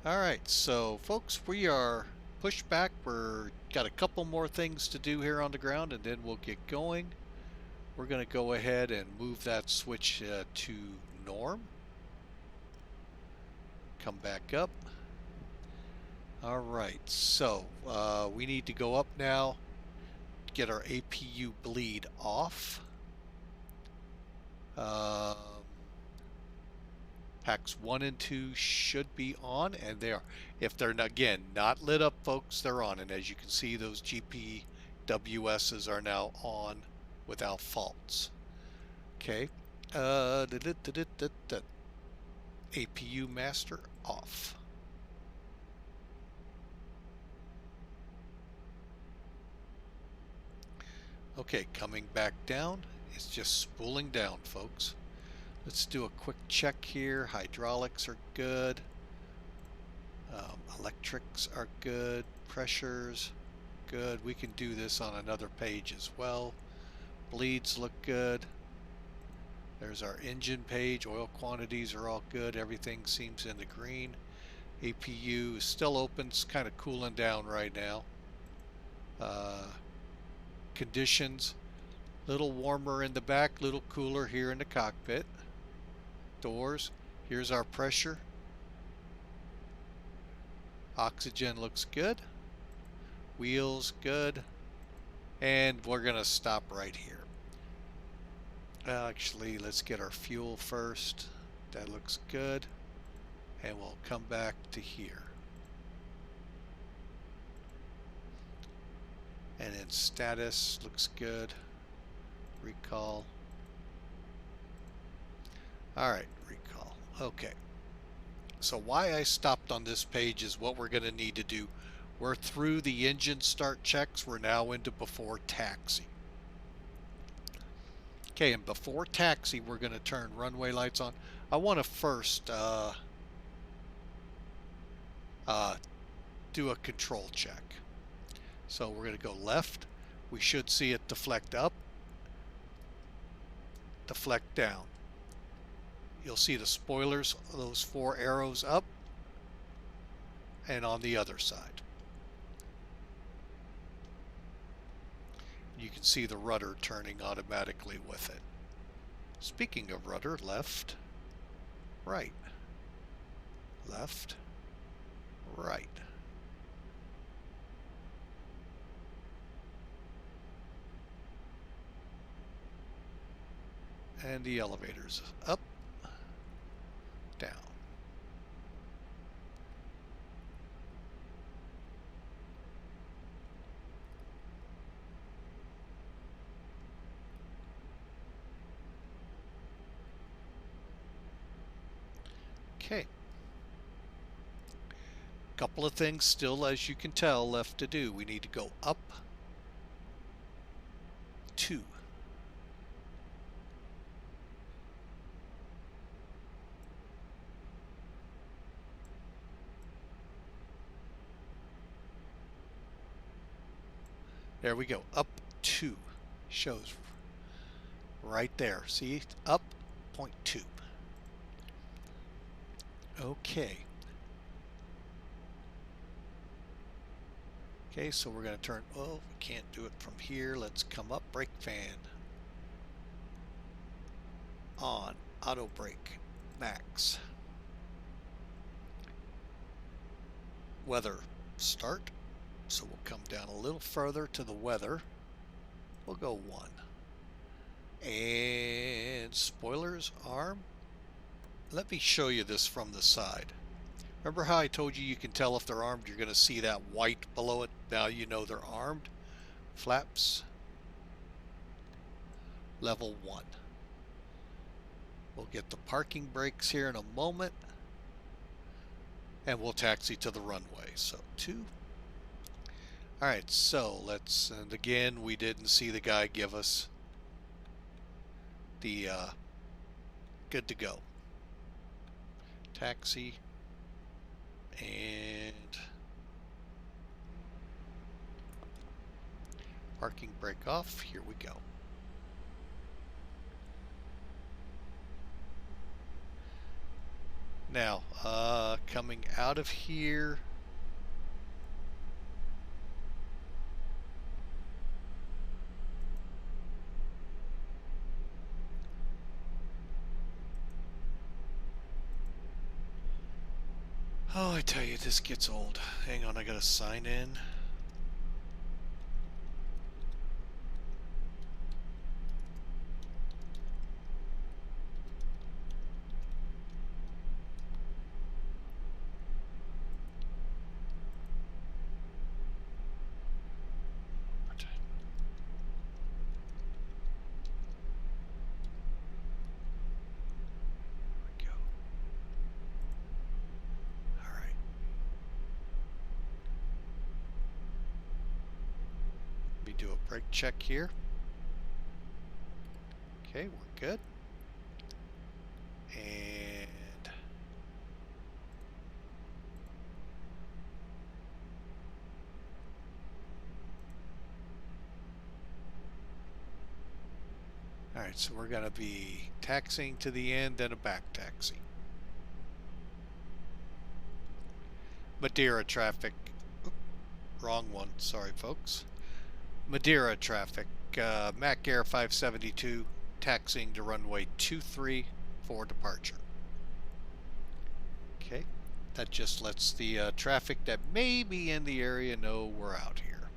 A: All right, so folks, we are pushed back. We're got a couple more things to do here on the ground, and then we'll get going. We're going to go ahead and move that switch to norm. Come back up. All right, so we need to go up now, get our APU bleed off. Packs 1 and 2 should be on, and they are. If they're not, again not lit up, folks, they're on. And as you can see, those GPWSs are now on without faults. Okay, APU master off. Okay, coming back down. It's just spooling down, folks. Let's do a quick check here. Hydraulics are good. Electrics are good. Pressures, good. We can do this on another page as well. Bleeds look good. There's our engine page. Oil quantities are all good. Everything seems in the green. APU is still open. It's kind of cooling down right now. Conditions, little warmer in the back, little cooler here in the cockpit. Doors, here's our pressure. Oxygen looks good. Wheels good. And we're gonna stop right here. Actually, let's get our fuel first. That looks good. And we'll come back to here. And then status looks good. Recall. Alright, recall. Okay. So why I stopped on this page is what we're going to need to do. We're through the engine start checks. We're now into before taxi. Okay, and before taxi, we're going to turn runway lights on. I want to first do a control check. So we're going to go left. We should see it deflect up, deflect down. You'll see the spoilers, those 4 arrows up, and on the other side. You can see the rudder turning automatically with it. Speaking of rudder, left, right, left, right. And the elevators up, down. Okay. Couple of things still, as you can tell, left to do. We need to go up 2. There we go, up 2, shows right there. See, up 0.2. Okay. Okay, so we're going to turn, well, we can't do it from here. Let's come up, brake fan. On, auto brake, max. Weather Start. So we'll come down a little further to the weather. We'll go 1. And spoilers arm. Let me show you this from the side. Remember how I told you can tell if they're armed? You're going to see that white below it. Now you know they're armed. Flaps. Level 1. We'll get the parking brakes here in a moment. And we'll taxi to the runway. So 2. Alright, so let's, and again, we didn't see the guy give us the good to go. Taxi. And parking brake off. Here we go. Now, coming out of here, oh, I tell you, this gets old. Hang on, I gotta sign in. Do a brake check here. Okay, we're good. And all right, so we're going to be taxiing to the end, then a back taxi. Madeira traffic. Oop, wrong one. Sorry, folks. Madeira traffic, MacAir 572, taxiing to runway 23 for departure. Okay, that just lets the traffic that may be in the area know we're out here.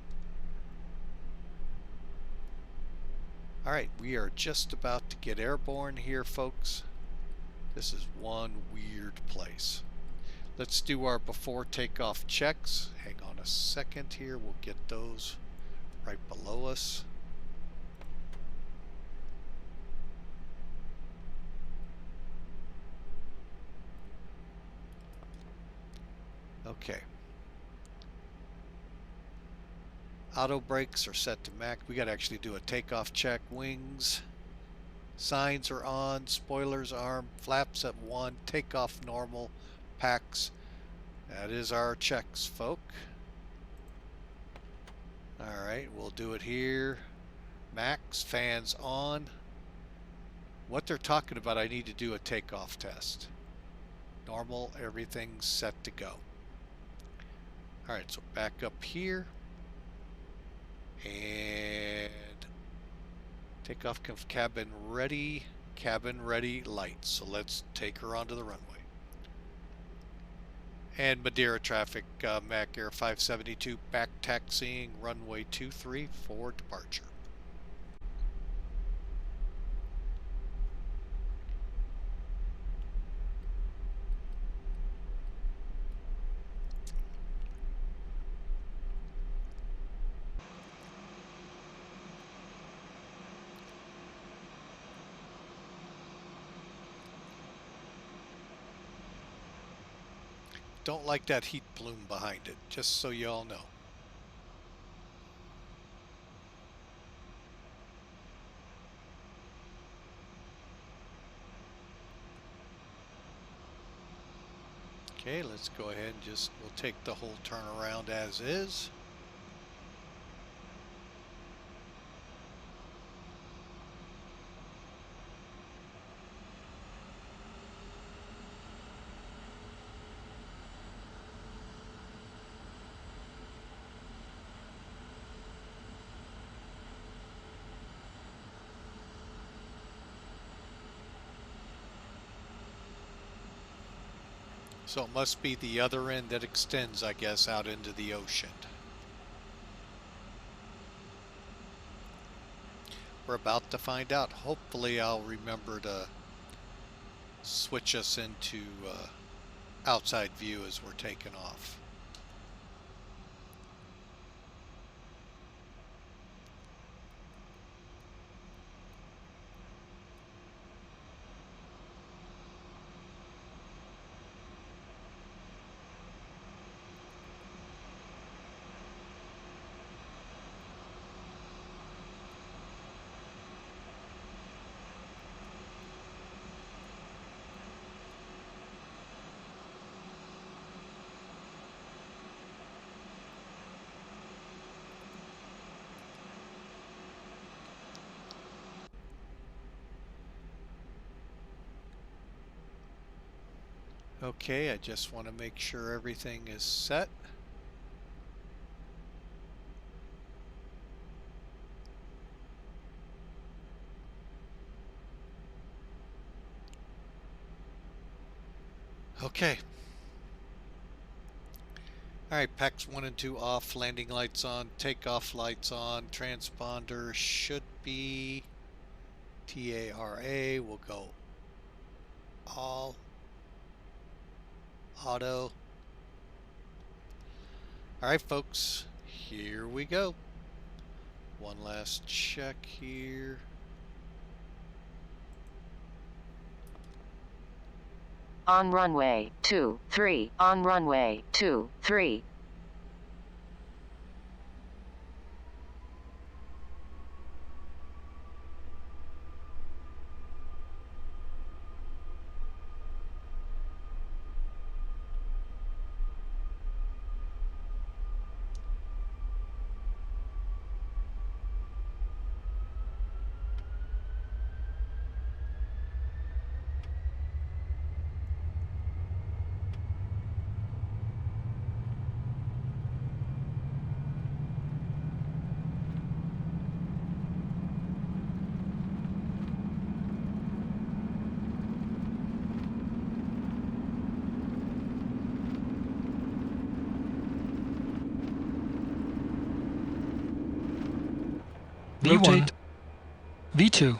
A: Alright, we are just about to get airborne here, folks. This is one weird place. Let's do our before takeoff checks. Hang on a second here, we'll get those right below us. Okay. Auto brakes are set to max. We got to actually do a takeoff check. Wings. Signs are on. Spoilers arm. Flaps at 1. Takeoff normal. Packs. That is our checks, folk. Alright, we'll do it here. Max, fans on. What they're talking about, I need to do a takeoff test. Normal, everything's set to go. Alright, so back up here. And takeoff cabin ready lights. So let's take her onto the runway. And Madeira traffic, MacAir 572 back taxiing runway 23 for departure. Don't like that heat plume behind it, just so you all know. Okay, let's go ahead and we'll take the whole turnaround as is. So it must be the other end that extends, I guess, out into the ocean. We're about to find out. Hopefully I'll remember to switch us into outside view as we're taking off. Okay, I just want to make sure everything is set. Okay. Alright, packs 1 and 2 off, landing lights on, takeoff lights on, transponder should be TARA. We'll go all, auto. Alright folks, here we go. One last check here.
C: On runway 23, on runway 23.
D: V1, V2.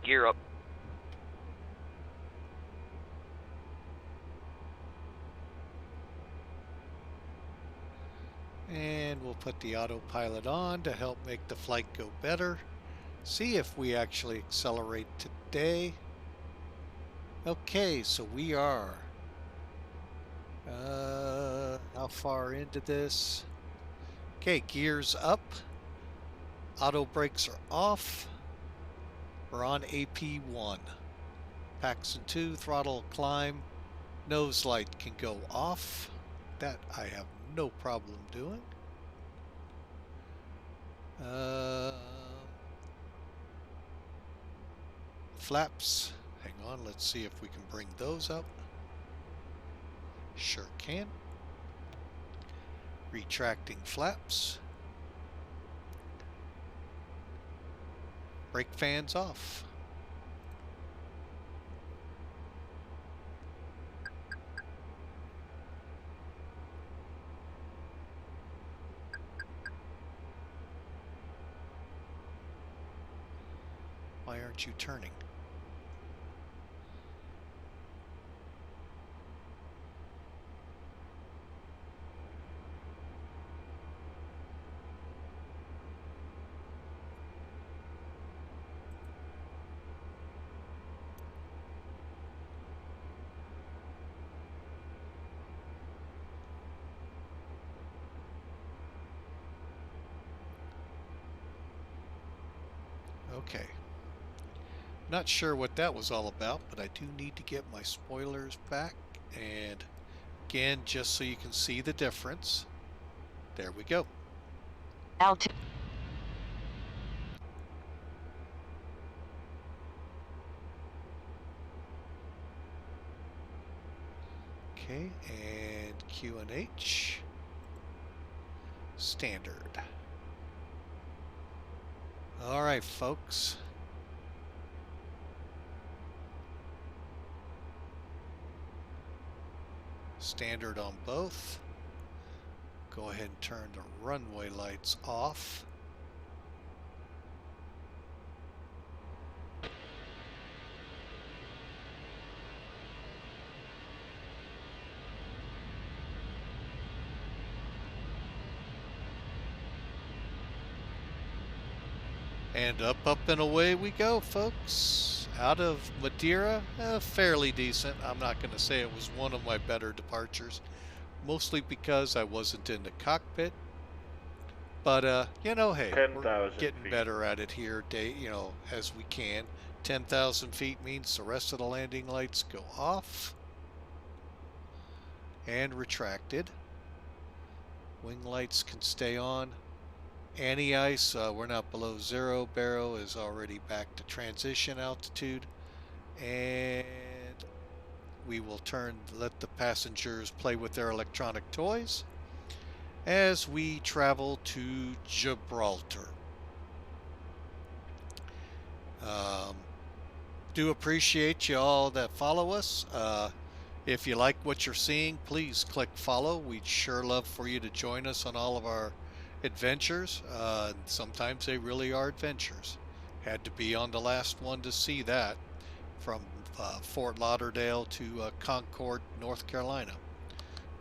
E: Gear up.
A: And we'll put the autopilot on to help make the flight go better. See if we actually accelerate today. Okay, so we are how far into this? Okay, gears up. Auto brakes are off. We're on AP1. Paxton 2, throttle climb. Nose light can go off. That I have no problem doing. Flaps. Hang on, let's see if we can bring those up. Sure can. Retracting flaps. Brake fans off. Why aren't you turning? Okay. Not sure what that was all about, but I do need to get my spoilers back. And again, just so you can see the difference. There we go.
C: Altitude.
A: Okay, and Q and H. Standard. All right, folks. Standard on both. Go ahead and turn the runway lights off. And up, and away we go, folks. Out of Madeira, fairly decent. I'm not going to say it was one of my better departures, mostly because I wasn't in the cockpit. But, you know, hey, we're
F: 10,000
A: getting
F: feet.
A: better at it here, as we can. 10,000 feet means the rest of the landing lights go off and retracted. Wing lights can stay on. Anti-ice, we're not below zero. Barrow is already back to transition altitude. And we will let the passengers play with their electronic toys as we travel to Gibraltar. Do appreciate you all that follow us. If you like what you're seeing, please click follow. We'd sure love for you to join us on all of our adventures. Sometimes they really are adventures. Had to be on the last one to see that, from Fort Lauderdale to Concord, North Carolina.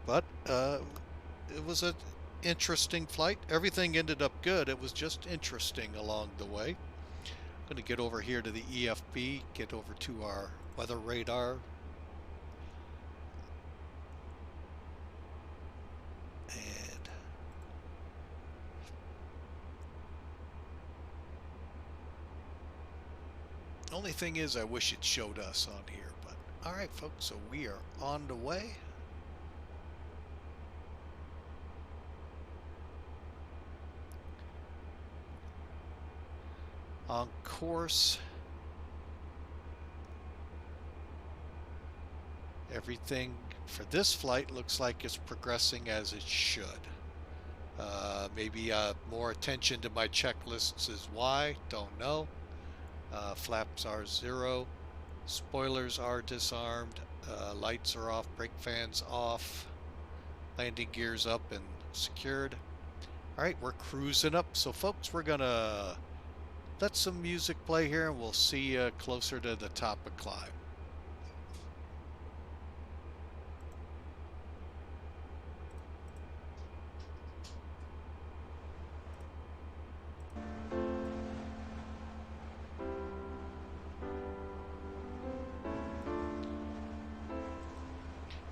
A: But it was an interesting flight. Everything ended up good. It was just interesting along the way. I'm going to get over here to the EFB, get over to our weather radar. And only thing is, I wish it showed us on here, but all right, folks, so we are on the way. On course. Everything for this flight looks like it's progressing as it should. Maybe more attention to my checklists is why, don't know. Flaps are 0. Spoilers are disarmed. Lights are off. Brake fans off. Landing gears up and secured. Alright, we're cruising up. So folks, we're gonna let some music play here and we'll see you closer to the top of climb.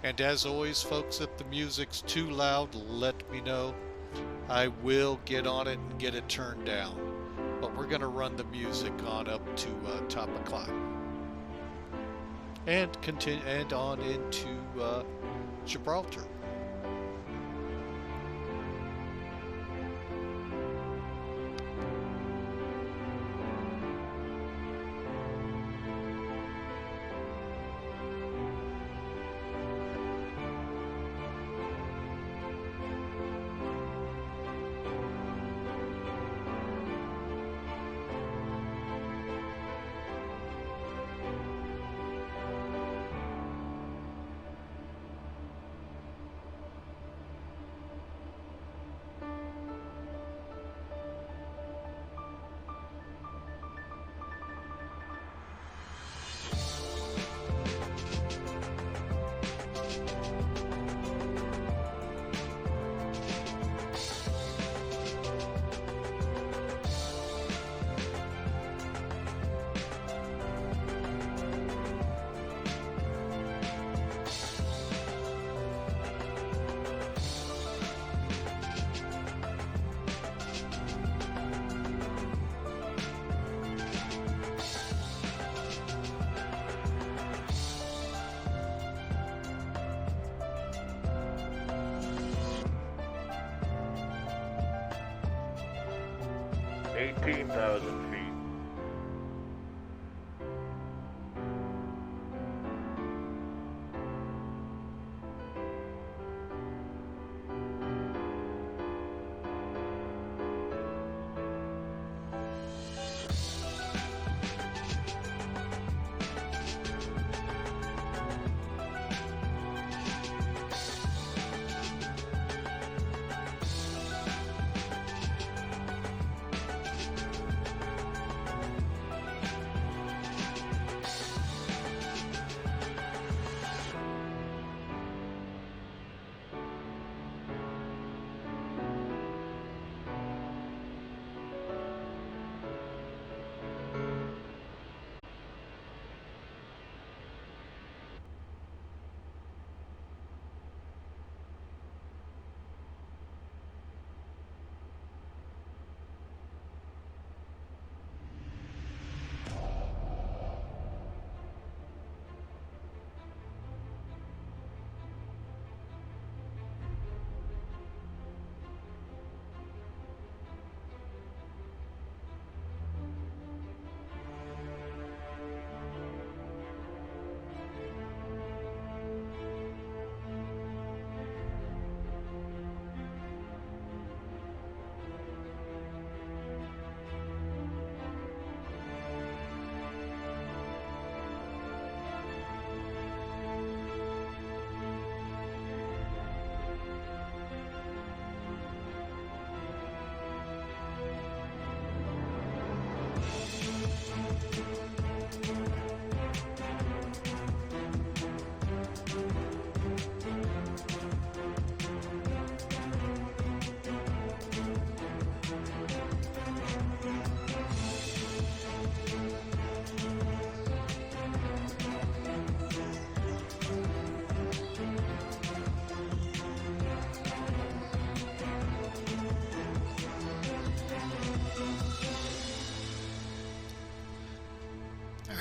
A: And as always, folks, if the music's too loud, let me know. I will get on it and get it turned down. But we're going to run the music on up to top of climb. And continue and on into Gibraltar.
F: 18,000 feet.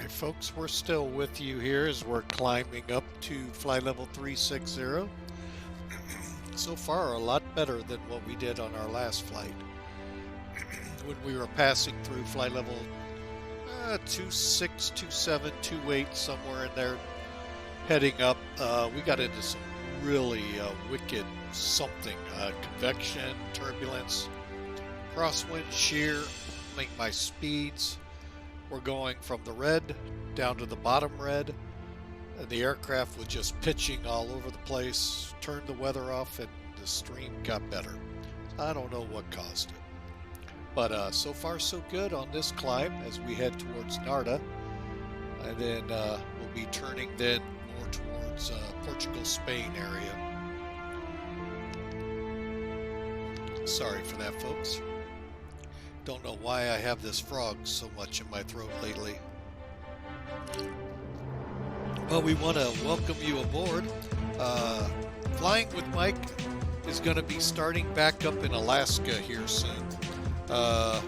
A: Folks, we're still with you here as we're climbing up to flight level 360. So far, a lot better than what we did on our last flight. When we were passing through flight level 26, 27, 28, somewhere in there, heading up, we got into some really wicked something. Convection, turbulence, crosswind, shear, link my speeds. We're going from the red down to the bottom red, and the aircraft was just pitching all over the place. Turned the weather off and the stream got better. I don't know what caused it, but so far so good on this climb as we head towards Narda, and then we'll be turning then more towards Portugal, Spain area. Sorry for that, folks. Don't know why I have this frog so much in my throat lately. Well, we want to welcome you aboard. Flying with Mike is going to be starting back up in Alaska here soon. So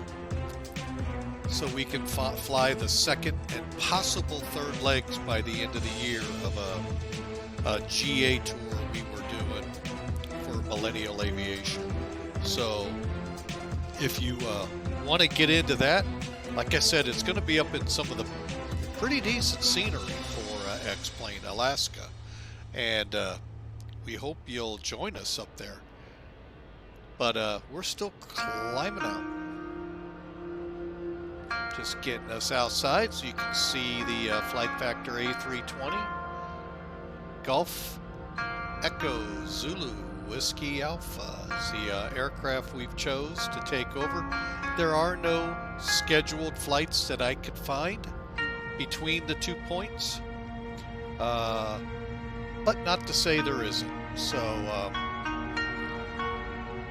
A: we can fly the second and possible third legs by the end of the year of a GA tour we were doing for Millennial Aviation. So if you want to get into that, like I said, it's going to be up in some of the pretty decent scenery for X-Plane Alaska, and we hope you'll join us up there. But we're still climbing out, just getting us outside so you can see the Flight Factor A320 Golf Echo Zulu Whiskey Alpha is the aircraft we've chose to take over. There are no scheduled flights that I could find between the 2 points, but not to say there isn't. So,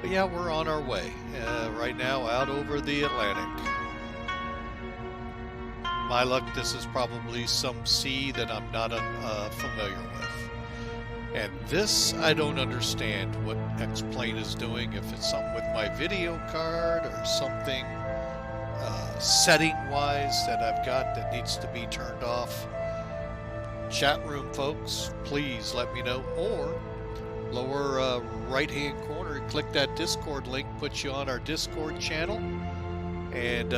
A: but yeah, we're on our way right now out over the Atlantic. My luck, this is probably some sea that I'm not familiar with. And this, I don't understand what X-Plane is doing, if it's something with my video card or something setting-wise that I've got that needs to be turned off. Chat room folks, please let me know. Or lower right-hand corner, click that Discord link, puts you on our Discord channel. and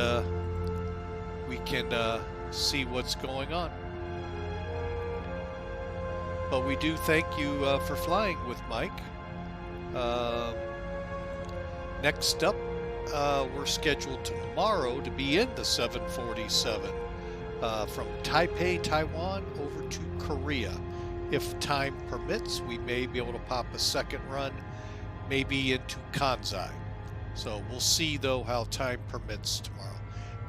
A: we can see what's going on. But we do thank you for flying with Mike. Next up, we're scheduled tomorrow to be in the 747 from Taipei, Taiwan over to Korea. If time permits, we may be able to pop a second run, maybe into Kansai. So we'll see though how time permits tomorrow.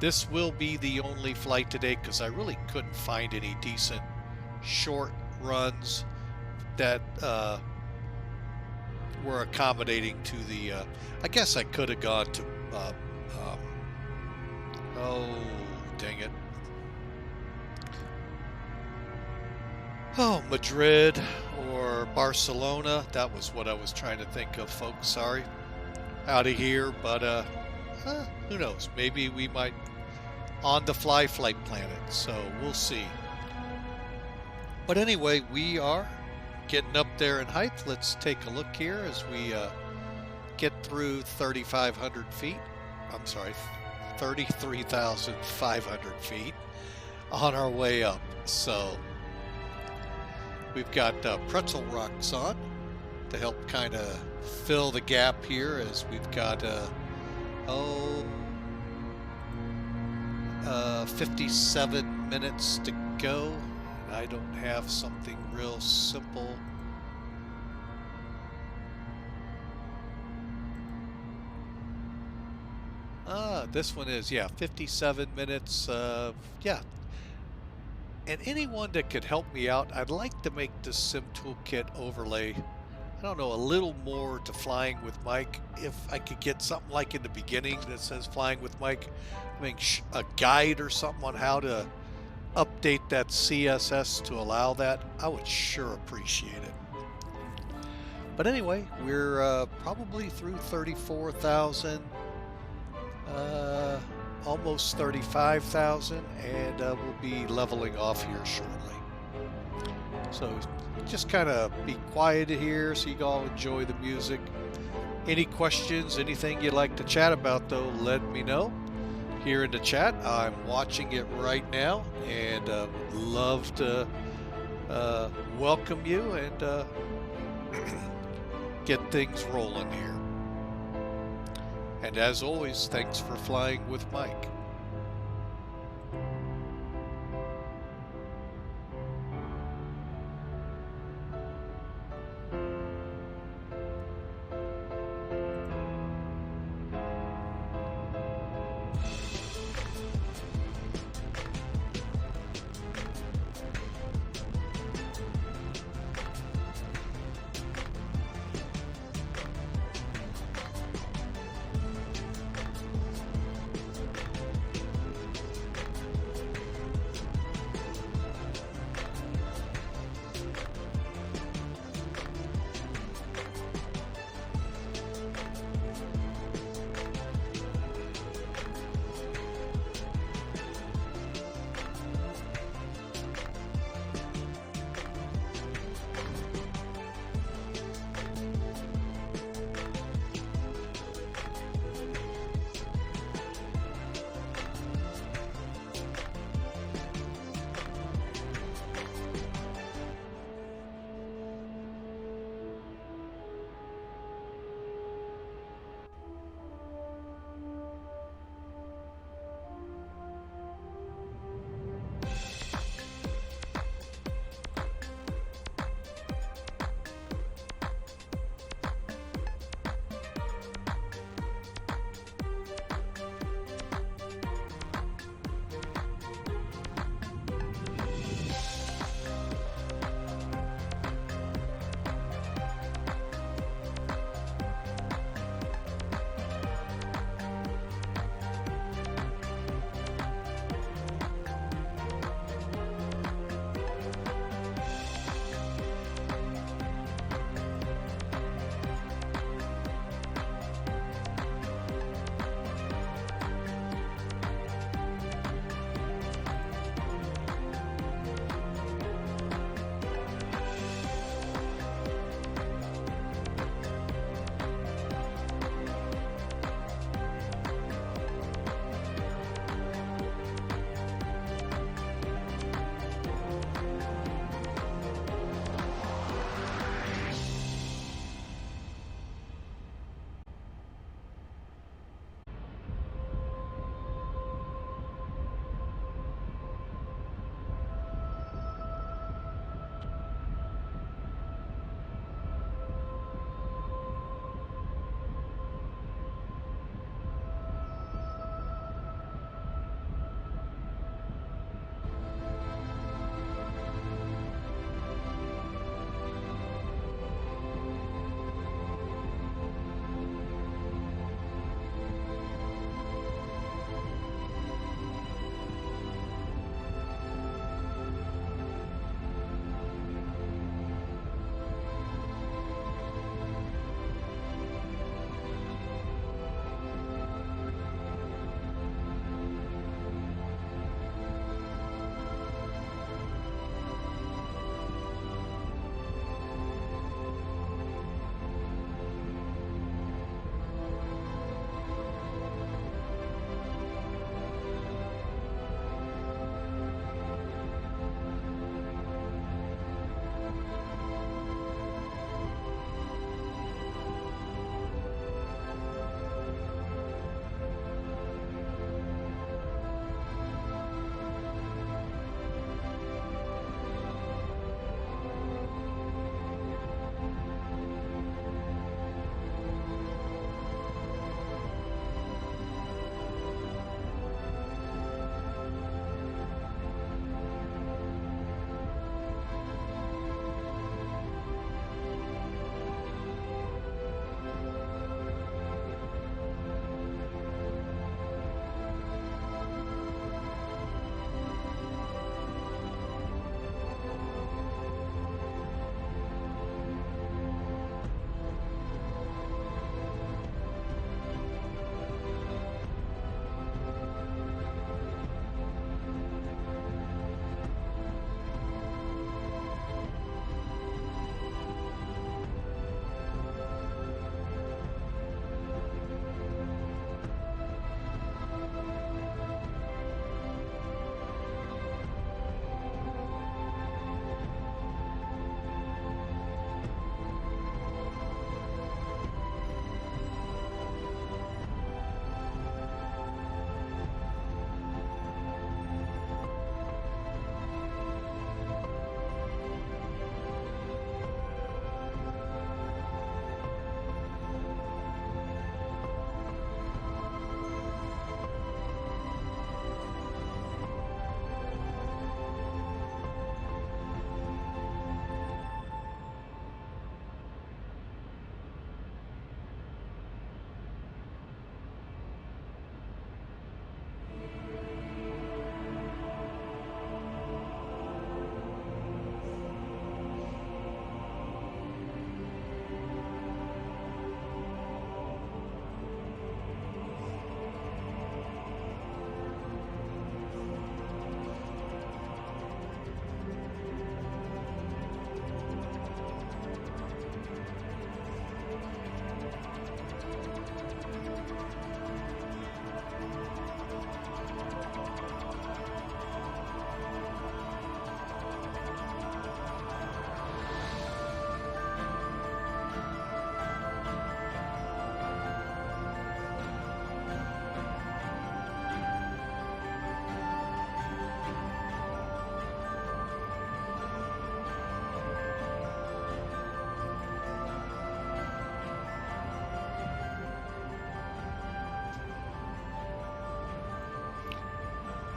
A: This will be the only flight today because I really couldn't find any decent short runs that were accommodating to the I guess I could have gone to oh dang it, Madrid or Barcelona. That was what I was trying to think of, folks. Sorry, out of here. But who knows, maybe we might on the fly flight planet, so we'll see. But anyway, we are getting up there in height. Let's take a look here as we get through 3,500 feet. I'm sorry, 33,500 feet on our way up. So we've got pretzel rocks on to help kind of fill the gap here as we've got 57 minutes to go. I don't have something real simple. This one is, yeah, 57 minutes. Yeah. And anyone that could help me out, I'd like to make this Sim Toolkit overlay, I don't know, a little more to Flying with Mike. If I could get something like in the beginning that says Flying with Mike, I mean, a guide or something on how to update that CSS to allow that, I would sure appreciate it. But anyway, we're probably through 34,000, almost 35,000, and we'll be leveling off here shortly. So just kind of be quiet here so you all enjoy the music. Any questions, anything you'd like to chat about though, let me know here in the chat. I'm watching it right now and would love to welcome you and get things rolling here. And as always, thanks for flying with Mike.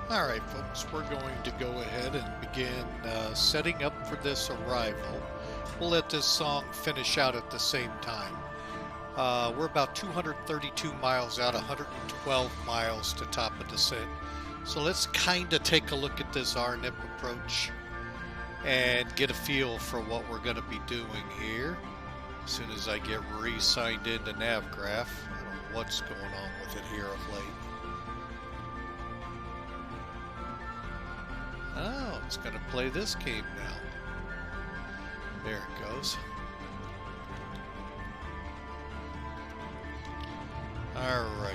A: All right, folks, we're going to go ahead and begin setting up for this arrival. We'll let this song finish out at the same time. We're about 232 miles out, 112 miles to top of descent. So let's kind of take a look at this RNIP approach and get a feel for what we're going to be doing here. As soon as I get re-signed into NavGraph, I don't know what's going on with it here of late. Oh, it's going to play this game now. There it goes. All right.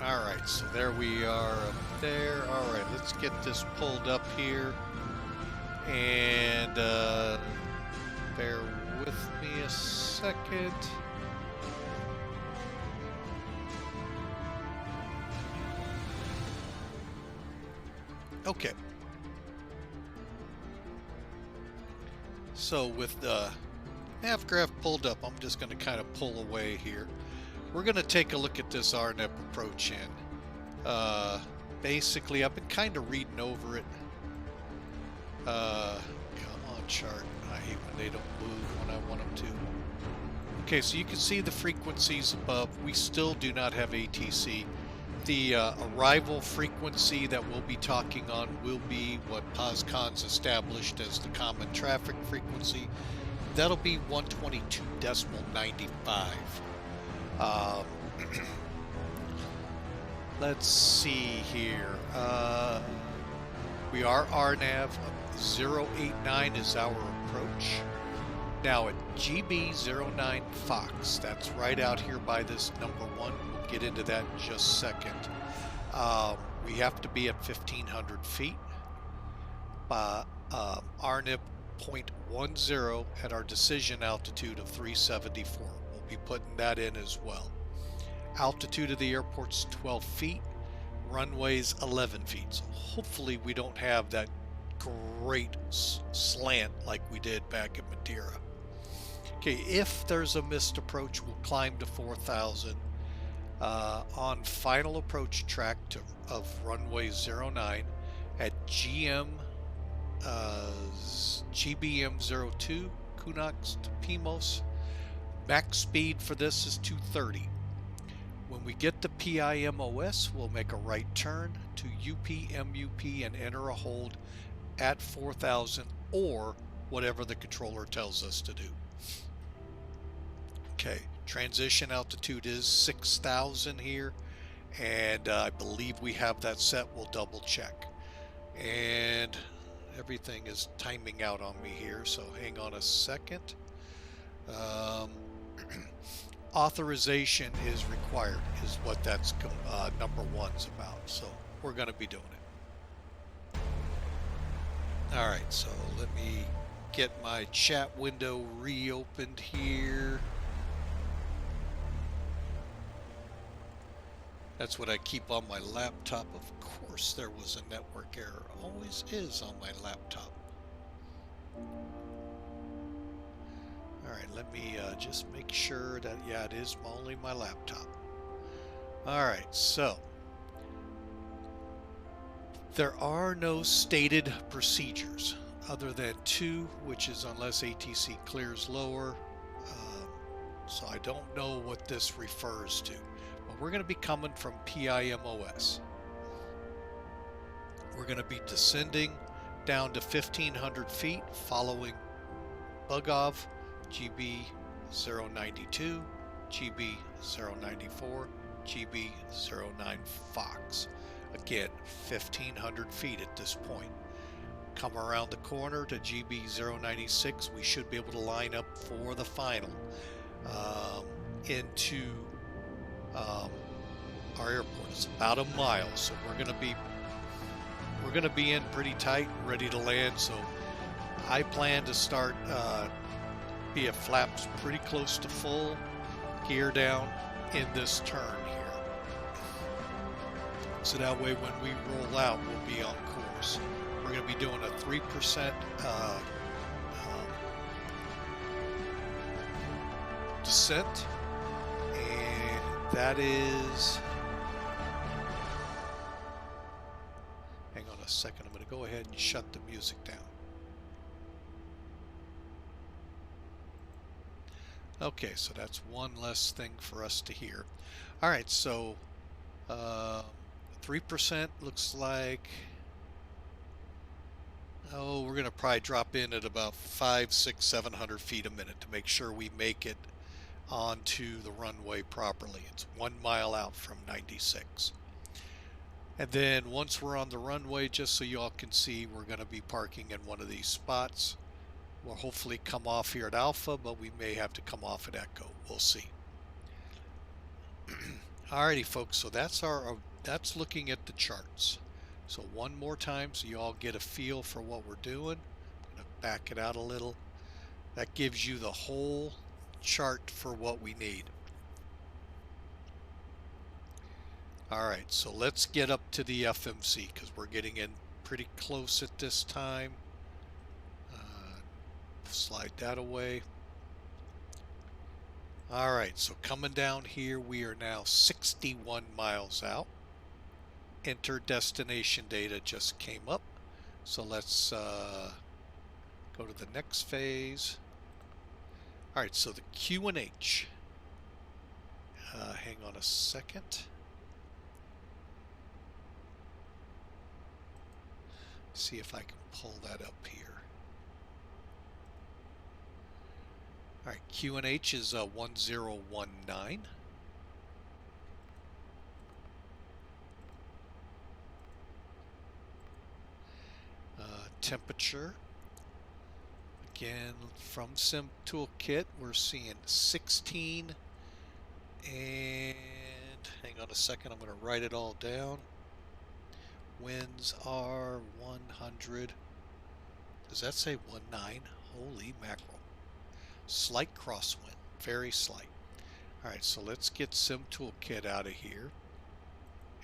A: All right, so there we are up there. All right, let's get this pulled up here. And bear with me a second. Okay. So with the NavGraph pulled up, I'm just going to kind of pull away here. We're going to take a look at this RNIP approach in. Basically, I've been kind of reading over it. Come on, chart. I hate when they don't move when I want them to. Okay, so you can see the frequencies above. We still do not have ATC. The arrival frequency that we'll be talking on will be what POSCON's established as the common traffic frequency. That'll be 122.95. Let's see here. We are RNAV. 089 is our approach. Now at GB09 Fox, that's right out here by this number 1. We'll get into that in just a second. We have to be at 1,500 feet. RNIP 0.10 at our decision altitude of 374. We'll be putting that in as well. Altitude of the airport's 12 feet. Runway's 11 feet. So hopefully we don't have that great slant like we did back at Madeira. Okay, if there's a missed approach, we'll climb to 4,000 on final approach track of runway 09 at GBM02 Kunox to Pimos. Max speed for this is 230. When we get to PIMOS, we'll make a right turn to UPMUP and enter a hold at 4,000 or whatever the controller tells us to do. Okay, transition altitude is 6,000 here, and I believe we have that set. We'll double check. And everything is timing out on me here, so hang on a second. Authorization is required is what that's number 1's about, so we're going to be doing it. All right, so let me get my chat window reopened here. That's what I keep on my laptop. Of course, there was a network error. Always is on my laptop. All right, let me just make sure that, yeah, it is only my laptop. All right, so there are no stated procedures other than 2, which is unless ATC clears lower. So I don't know what this refers to. But we're going to be coming from PIMOS. We're going to be descending down to 1,500 feet following Bugov, GB092, GB094, GB09 Fox. Again, 1,500 feet at this point. Come around the corner to GB096. We should be able to line up for the final into our airport. It's about a mile, so we're going to be in pretty tight, ready to land. So I plan to start be at flaps pretty close to full, gear down in this turn here. So that way when we roll out, we'll be on course. We're going to be doing a 3% descent, and that is, hang on a second, I'm going to go ahead and shut the music down. Okay, so that's one less thing for us to hear. All right, so 3% looks like, oh, we're going to probably drop in at about 500, 600, 700 feet a minute to make sure we make it onto the runway properly. It's 1 mile out from 96. And then once we're on the runway, just so you all can see, we're going to be parking in one of these spots. We'll hopefully come off here at Alpha, but we may have to come off at Echo. We'll see. Alrighty, folks, so that's looking at the charts. So one more time so you all get a feel for what we're doing. I'm going to back it out a little. That gives you the whole chart for what we need. Alright, so let's get up to the FMC because we're getting in pretty close at this time. Slide that away. Alright, so coming down here, we are now 61 miles out. Enter destination data just came up. So let's go to the next phase. Alright, so the QNH. Hang on a second. See if I can pull that up here. All right, QNH is 1019. Temperature. Again, from Sim Toolkit, we're seeing 16. And hang on a second, I'm going to write it all down. Winds are 100. Does that say 19? Holy mackerel. Slight crosswind, very slight. Alright, so let's get Sim Toolkit out of here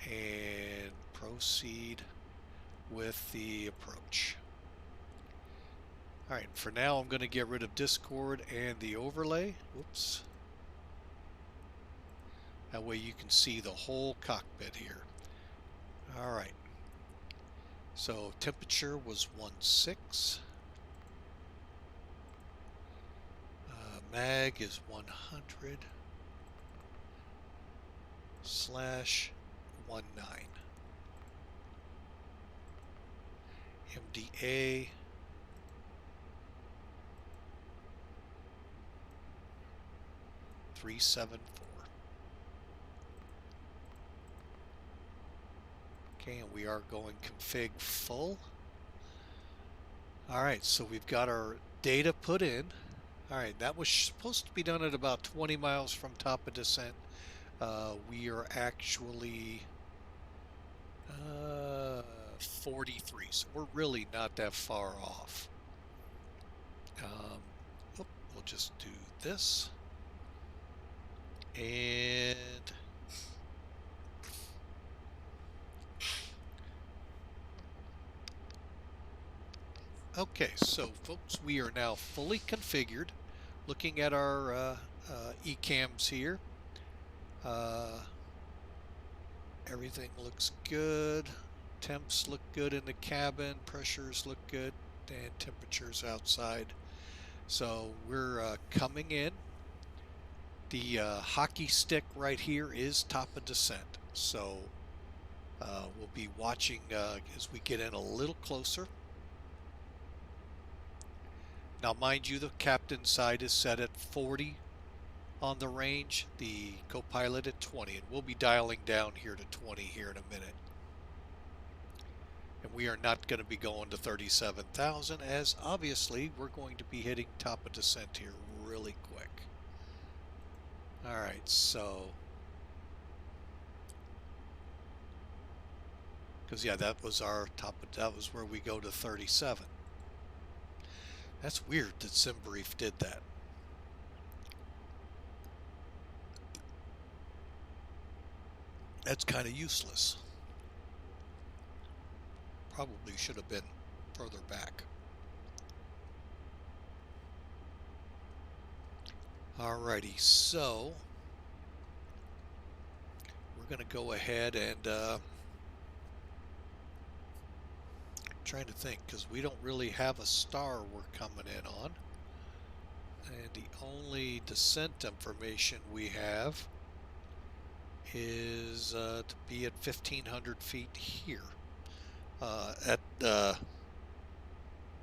A: and proceed with the approach. Alright, for now I'm going to get rid of Discord and the overlay. Oops. That way you can see the whole cockpit here. Alright. So temperature was 16. Mag is 100 / 19. MDA 374. Okay, and we are going config full. Alright, so we've got our data put in. Alright, that was supposed to be done at about 20 miles from top of descent. We are actually 43, so we're really not that far off. We'll just do this. And okay, so folks, we are now fully configured. Looking at our eCams here, everything looks good. Temps look good in the cabin, pressures look good, and temperatures outside. So we're coming in. The hockey stick right here is top of descent. So we'll be watching as we get in a little closer. Now, mind you, the captain's side is set at 40 on the range, the co-pilot at 20, and we'll be dialing down here to 20 here in a minute. And we are not going to be going to 37,000, as obviously we're going to be hitting top of descent here really quick. All right, so because yeah, that was our top of, that was where we go to 37. That's weird that SimBrief did that. That's kind of useless. Probably should have been further back. Alrighty, so we're going to go ahead and trying to think, because we don't really have a star we're coming in on, and the only descent information we have is to be at 1,500 feet here at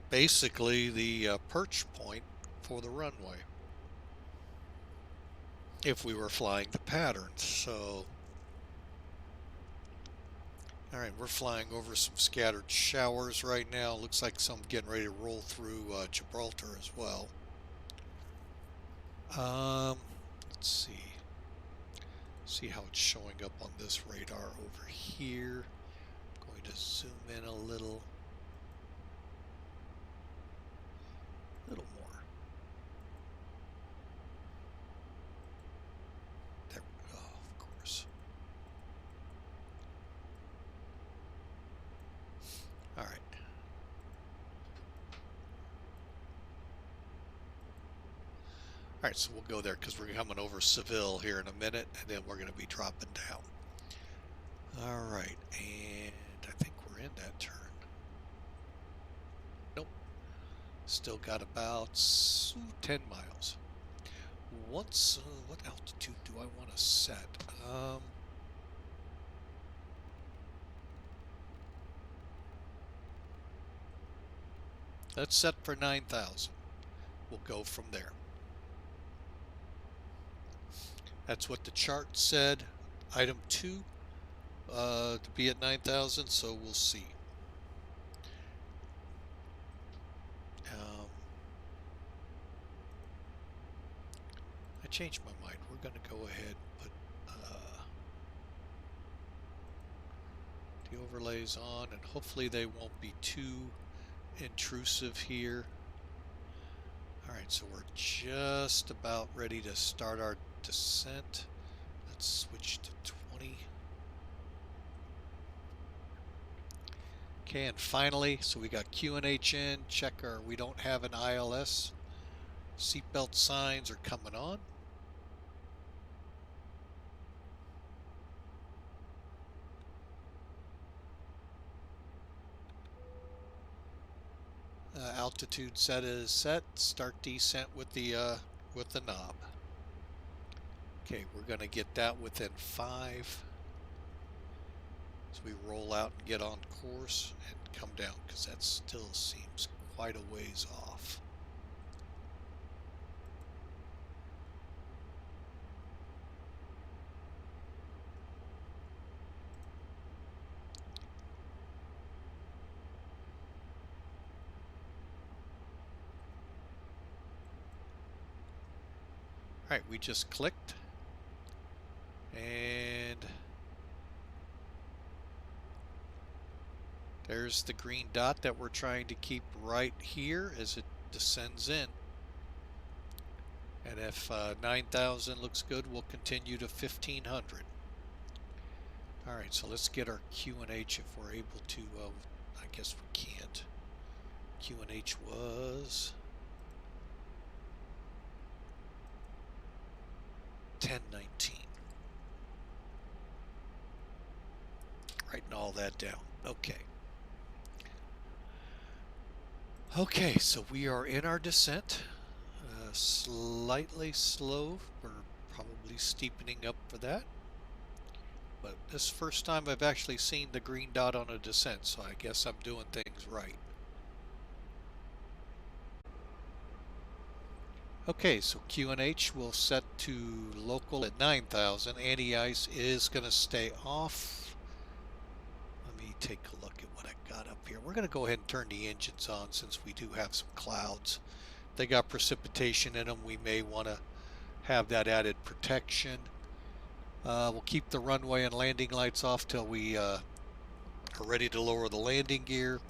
A: basically the perch point for the runway if we were flying the patterns. So all right, we're flying over some scattered showers right now. Looks like some getting ready to roll through Gibraltar as well. Let's see how it's showing up on this radar over here. I'm going to zoom in a little more. There we go, of course. All right. All right, so we'll go there because we're coming over Seville here in a minute, and then we're going to be dropping down. All right, and I think we're in that turn. Nope. Still got about 10 miles. What altitude do I want to set? Let's set for 9,000. We'll go from there. That's what the chart said. Item 2 to be at 9,000, so we'll see. I changed my mind. We're going to go ahead and put the overlays on, and hopefully they won't be too intrusive here. All right, so we're just about ready to start our descent. Let's switch to 20. Okay, and finally, so we got QNH in. Check we don't have an ILS. Seatbelt signs are coming on. Altitude set is set. Start descent with the knob. Okay, we're going to get that within 5. So we roll out and get on course and come down, because that still seems quite a ways off. All right, we just clicked, and there's the green dot that we're trying to keep right here as it descends in. And if 9,000 looks good, we'll continue to 1,500. All right, so let's get our QNH if we're able to. I guess we can't. QNH was 1019. Writing all that down. Okay. Okay, so we are in our descent. Slightly slow. We're probably steepening up for that. But this first time I've actually seen the green dot on a descent, so I guess I'm doing things right. Okay, so QNH will set to local at 9,000. Anti-ice is going to stay off. Let me take a look at what I got up here. We're going to go ahead and turn the engines on since we do have some clouds. They got precipitation in them. We may want to have that added protection. We'll keep the runway and landing lights off till we are ready to lower the landing gear.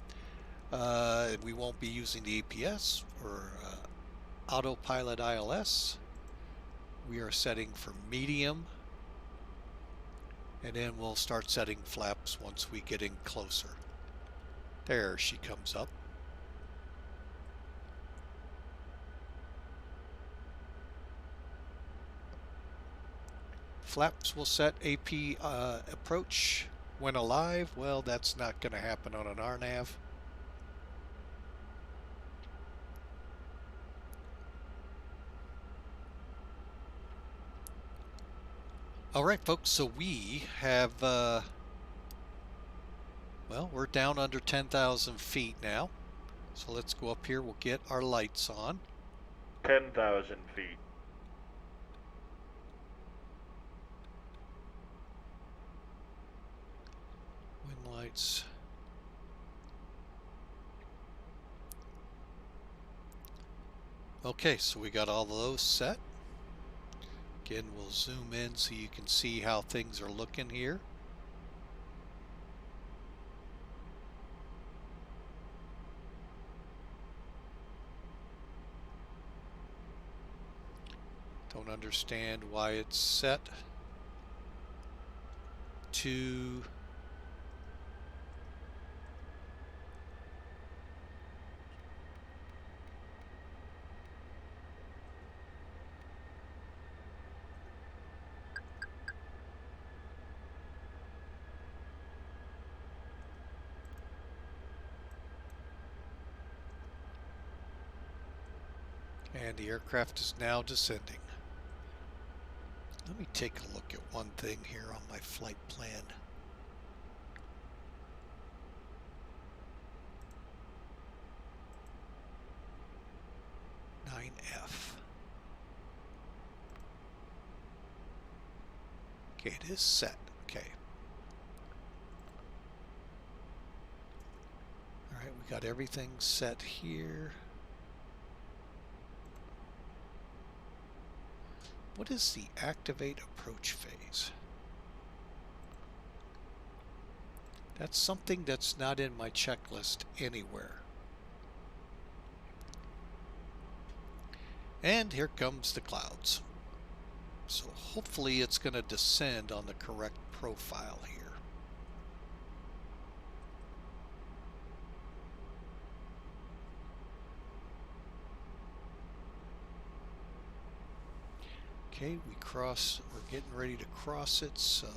A: We won't be using the APS or autopilot ILS. We are setting for medium, and then we'll start setting flaps once we get in closer. There she comes up. Flaps will set AP approach when alive. Well, that's not going to happen on an RNAV. All right, folks, so we have, well, we're down under 10,000 feet now. So let's go up here. We'll get our lights on.
F: 10,000 feet.
A: Wind lights. Okay, so we got all those set. Again, we'll zoom in so you can see how things are looking here. Don't understand why it's set to and the aircraft is now descending. Let me take a look at one thing here on my flight plan. F. Okay, it is set. Okay. All right, we got everything set here. What is the activate approach phase? That's something that's not in my checklist anywhere. And here comes the clouds. So hopefully it's going to descend on the correct profile here. Okay, we're getting ready to cross it, so.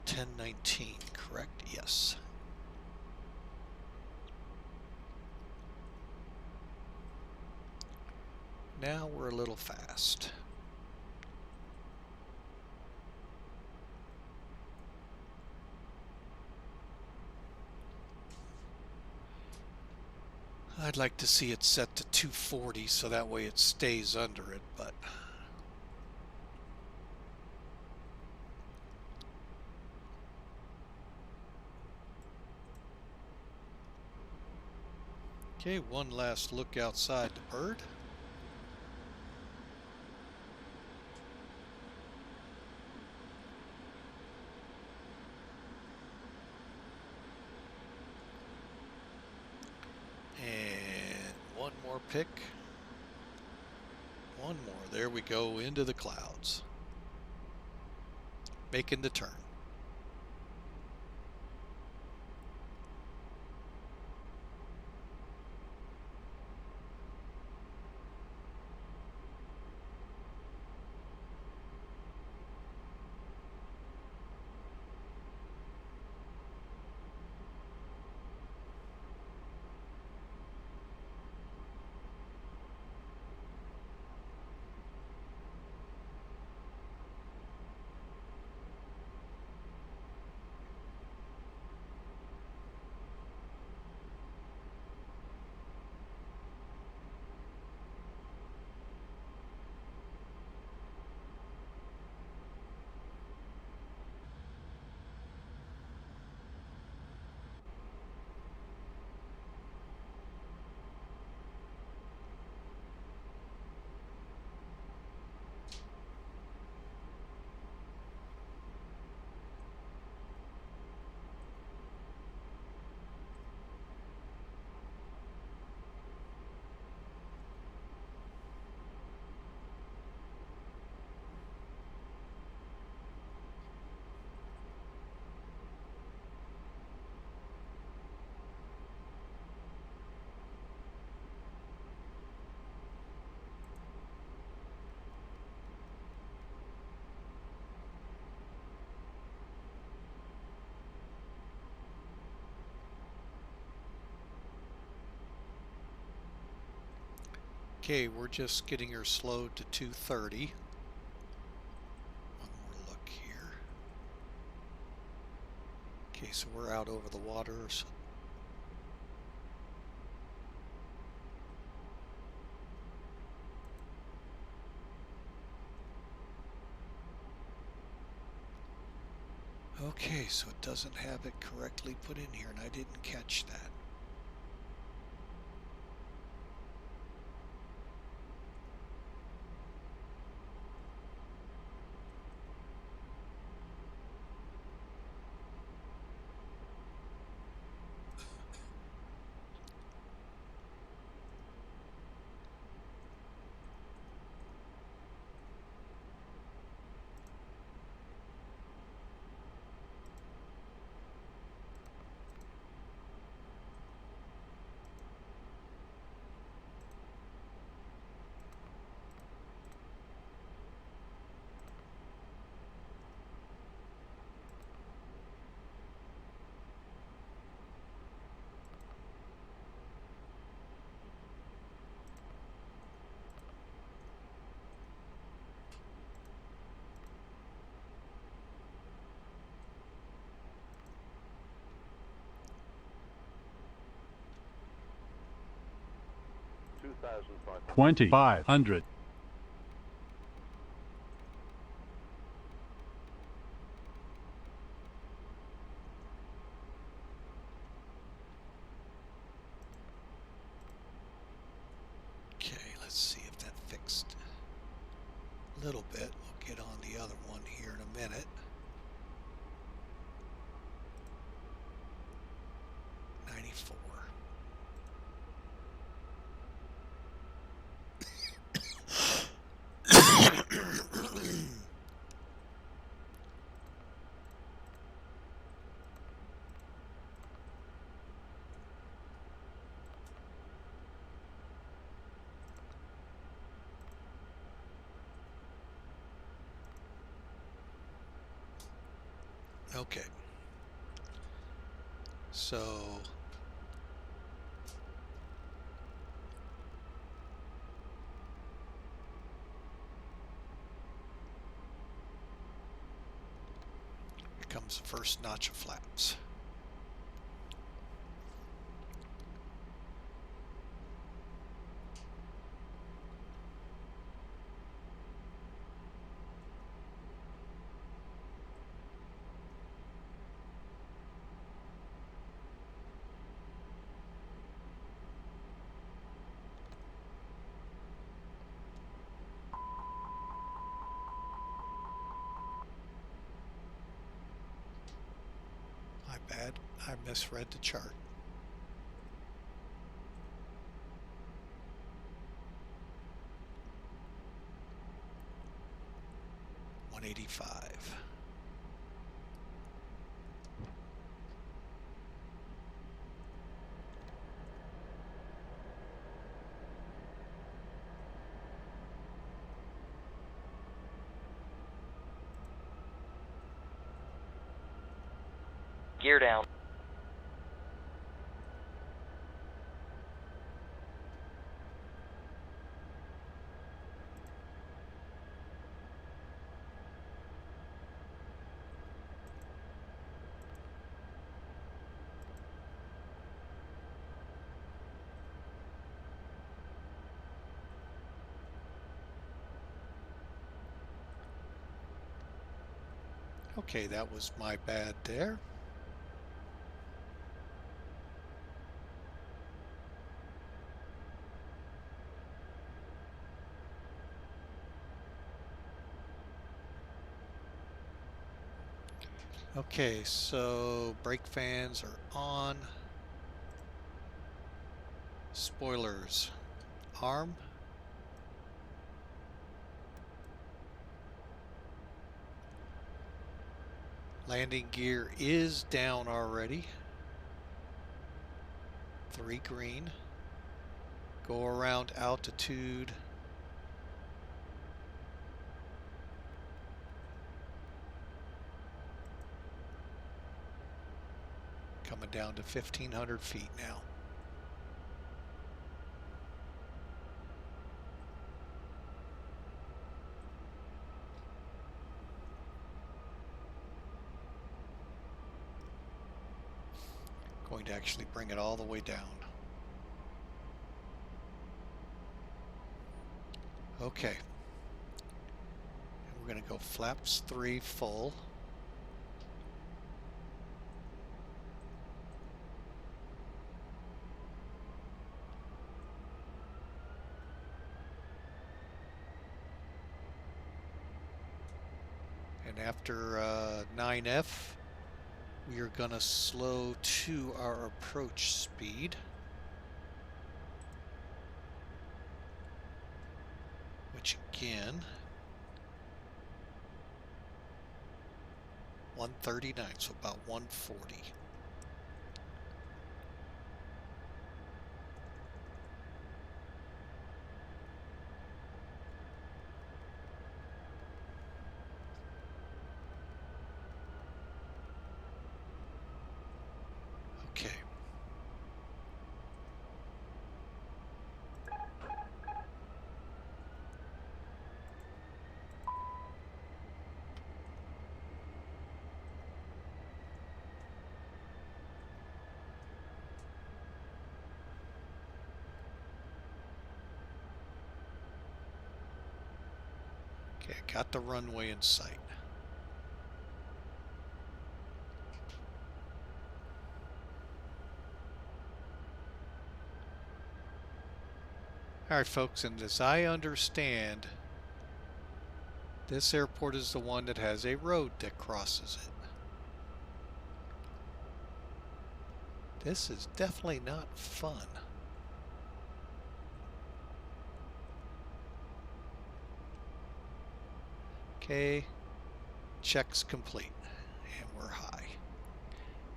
A: $10.19, correct? Yes. Now we're a little fast. I'd like to see it set to 240 so that way it stays under it, but okay, one last look outside the bird. And one more pick. One more. There we go, into the clouds. Making the turn. Okay, we're just getting her slowed to 230. One more look here. Okay, so we're out over the waters. Okay, so it doesn't have it correctly put in here, and I didn't catch that.
G: $2,500.
A: Okay, let's see if that fixed a little bit. We'll get on the other one here in a minute. 94. Okay. So here comes the first notch of flaps. My bad, I misread the chart. $185.
E: Gear down.
A: Okay, that was my bad there. Okay, so brake fans are on. Spoilers arm. Landing gear is down already. 3 green. Go around altitude. Coming down to 1,500 feet now. Going to actually bring it all the way down. Okay. And we're going to go flaps 3 full. And after 9F, we are going to slow to our approach speed, which again, 139, so about 140. Okay. Okay, I got the runway in sight. All right, folks, and as I understand, this airport is the one that has a road that crosses it. This is definitely not fun. Okay, check's complete, and we're high.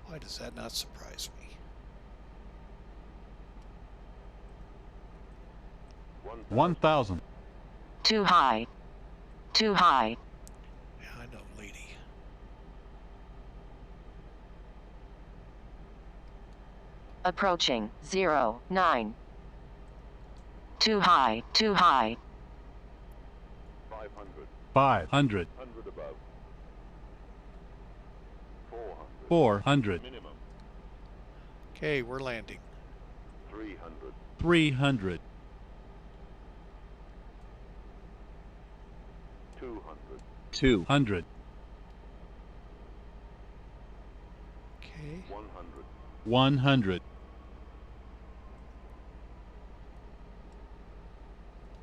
A: Why does that not surprise me?
G: 1,000.
C: Too high. Too high.
A: Yeah, I know, lady.
C: Approaching 09. Too high. Too high.
G: 500.
B: 100 above.
G: 400.
B: Minimum.
A: Okay, we're landing.
B: 300.
G: 300.
B: 200.
G: 200.
A: Okay.
B: 100.
G: 100.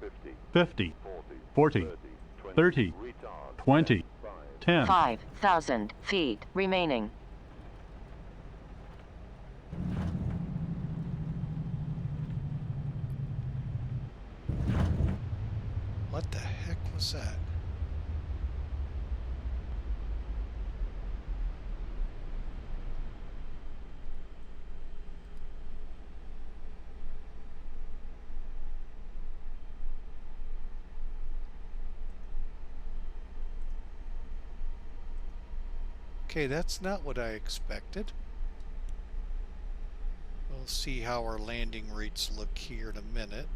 B: 50.
G: 50.
B: 40.
G: 40. 30.
B: Retard.
G: 20. 10.
C: 5,000 feet remaining.
A: What the heck was that? Okay, that's not what I expected. We'll see how our landing rates look here in a minute.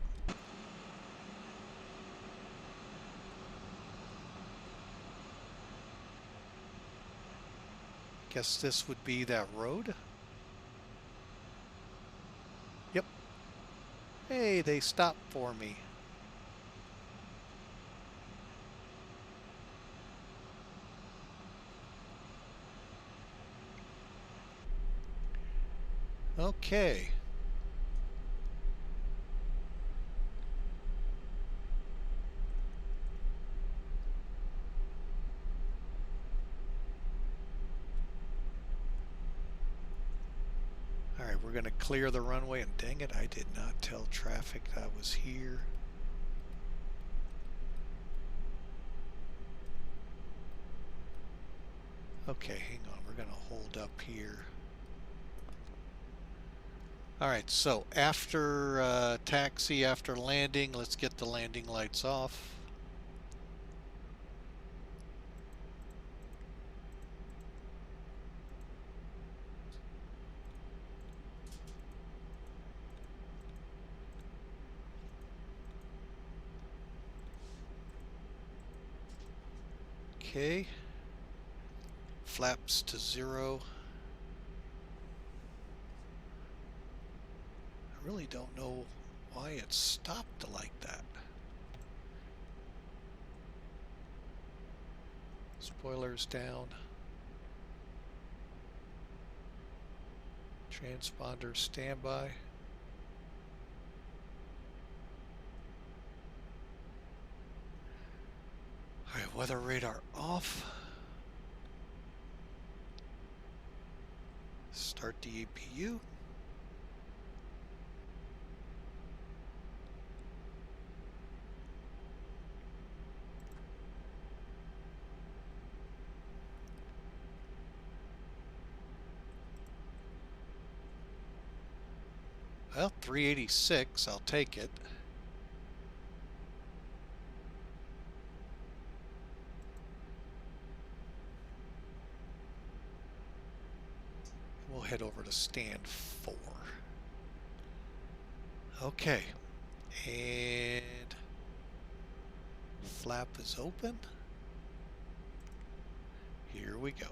A: Guess this would be that road. Yep. Hey, they stopped for me. Okay. All right, we're going to clear the runway, and dang it, I did not tell traffic that I was here. Okay, hang on, we're going to hold up here. All right, so after taxi, after landing, let's get the landing lights off. Okay, flaps to 0. really don't know why it stopped like that. Spoilers down. Transponder standby. Alright, weather radar off. Start the APU. Well, 386, I'll take it. We'll head over to stand 4. Okay, and flap is open. Here we go.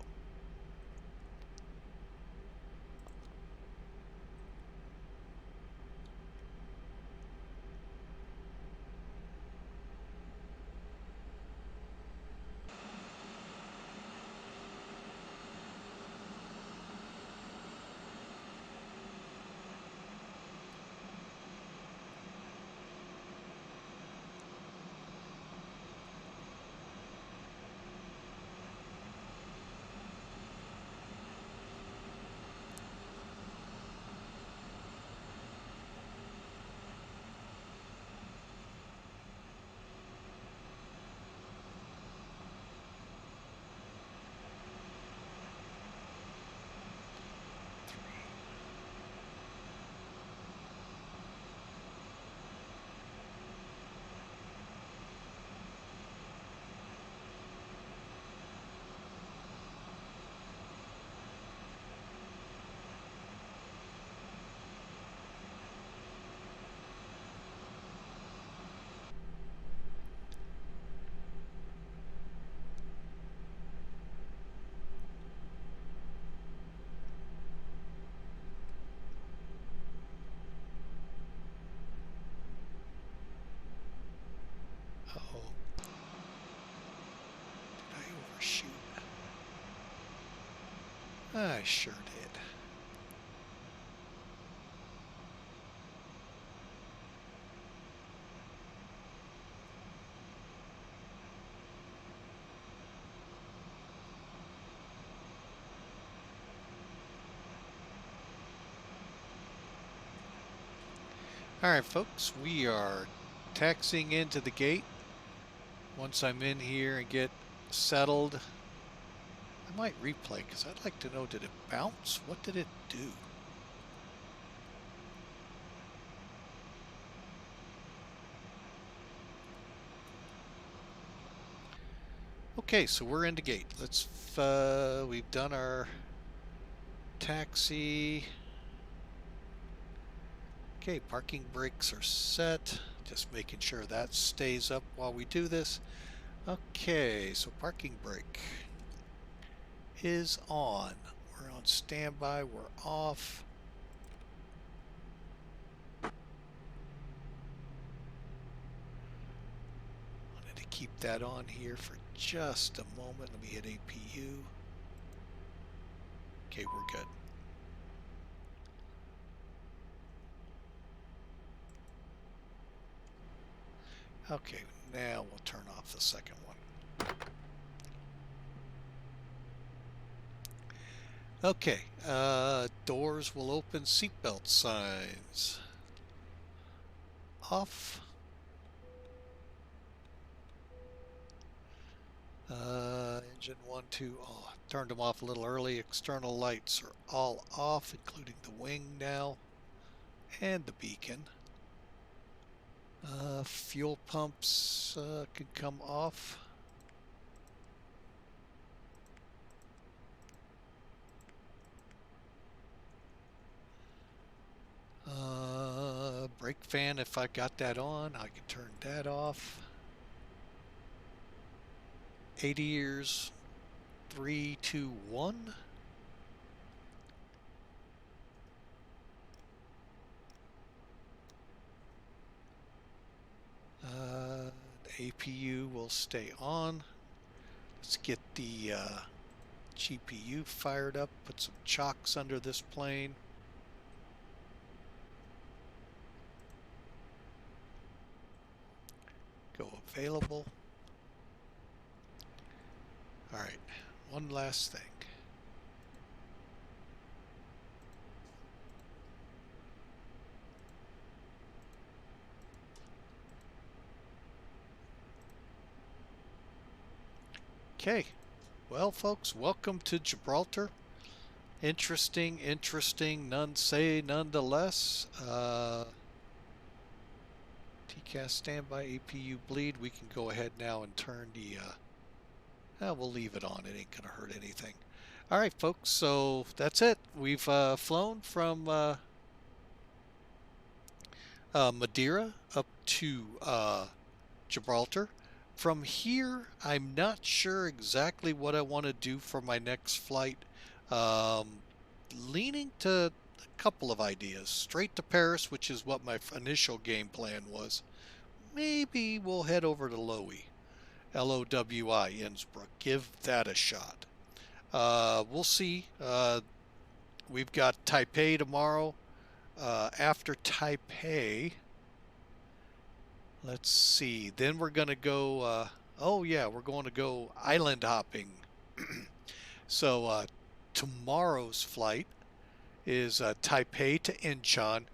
A: Uh-oh. Did I overshoot? I sure did. Alright folks, we are taxiing into the gate. Once I'm in here and get settled, I might replay because I'd like to know, did it bounce? What did it do? Okay, so we're in the gate. Let's, we've done our taxi. Okay, parking brakes are set. Just making sure that stays up while we do this. Okay, so parking brake is on. We're on standby, we're off. Wanted to keep that on here for just a moment. Let me hit APU. Okay, we're good. Okay, now we'll turn off the second one. Okay, doors will open, seatbelt signs off. Engine 1, 2, oh, turned them off a little early. External lights are all off, including the wing now and the beacon. Fuel pumps can come off. Brake fan, if I got that on, I can turn that off. 80 years, 3, 2, 1. APU will stay on. Let's get the GPU fired up, put some chocks under this plane. Go available. All right, one last thing. Okay, well folks, welcome to Gibraltar. Interesting, none say nonetheless. TCAS standby, APU bleed. We can go ahead now and turn the, we'll leave it on. It ain't gonna hurt anything. All right, folks, so that's it. We've flown from Madeira up to Gibraltar. From here, I'm not sure exactly what I want to do for my next flight. Leaning to a couple of ideas. Straight to Paris, which is what my initial game plan was. Maybe we'll head over to Lowy, L-O-W-I, Innsbruck. Give that a shot. We'll see. We've got Taipei tomorrow. After Taipei, let's see. Then we're going to go, oh yeah, we're going to go island hopping. So tomorrow's flight is Taipei to Incheon.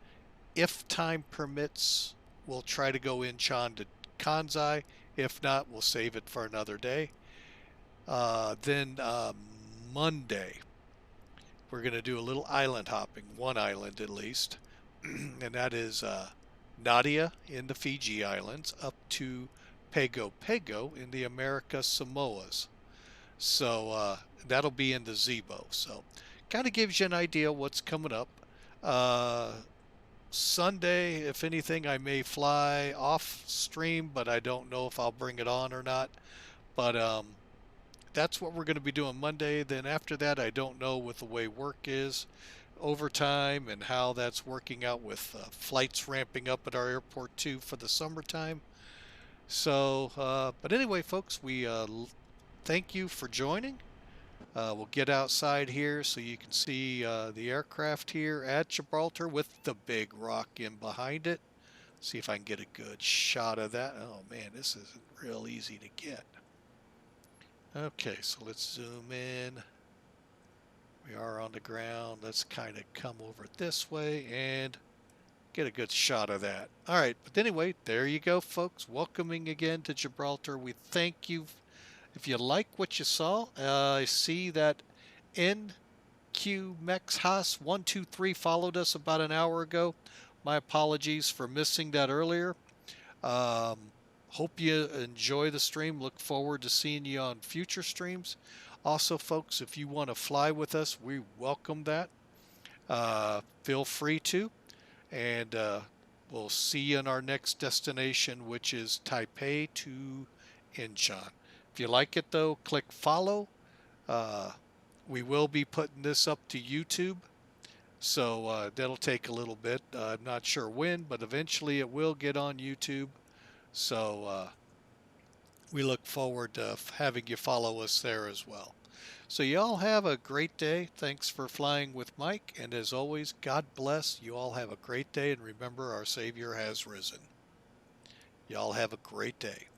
A: If time permits, we'll try to go Incheon to Kansai. If not, we'll save it for another day. Then Monday, we're going to do a little island hopping, one island at least, and that is Madeira in the Fiji Islands up to Pago Pago in the Americas Samoas. So that'll be in the Zibo. So kind of gives you an idea what's coming up. Sunday, if anything, I may fly off stream, but I don't know if I'll bring it on or not. But that's what we're going to be doing Monday. Then after that, I don't know with the way work is, overtime, and how that's working out with flights ramping up at our airport too for the summertime. So, but anyway, folks, we thank you for joining. We'll get outside here so you can see the aircraft here at Gibraltar with the big rock in behind it. See if I can get a good shot of that. Oh man, this isn't real easy to get. Okay, so let's zoom in. We are on the ground. Let's kind of come over this way and get a good shot of that. All right, but anyway, there you go, folks. Welcoming again to Gibraltar. We thank you. If you like what you saw, I see that NQMexHaas123 followed us about an hour ago. My apologies for missing that earlier. Hope you enjoy the stream. Look forward to seeing you on future streams. Also, folks, if you want to fly with us, we welcome that. Feel free to. And we'll see you in our next destination, which is Taipei to Incheon. If you like it, though, click follow. We will be putting this up to YouTube. So that'll take a little bit. I'm not sure when, but eventually it will get on YouTube. So we look forward to having you follow us there as well. So you all have a great day. Thanks for flying with Mike. And as always, God bless. You all have a great day. And remember, our Savior has risen. You all have a great day.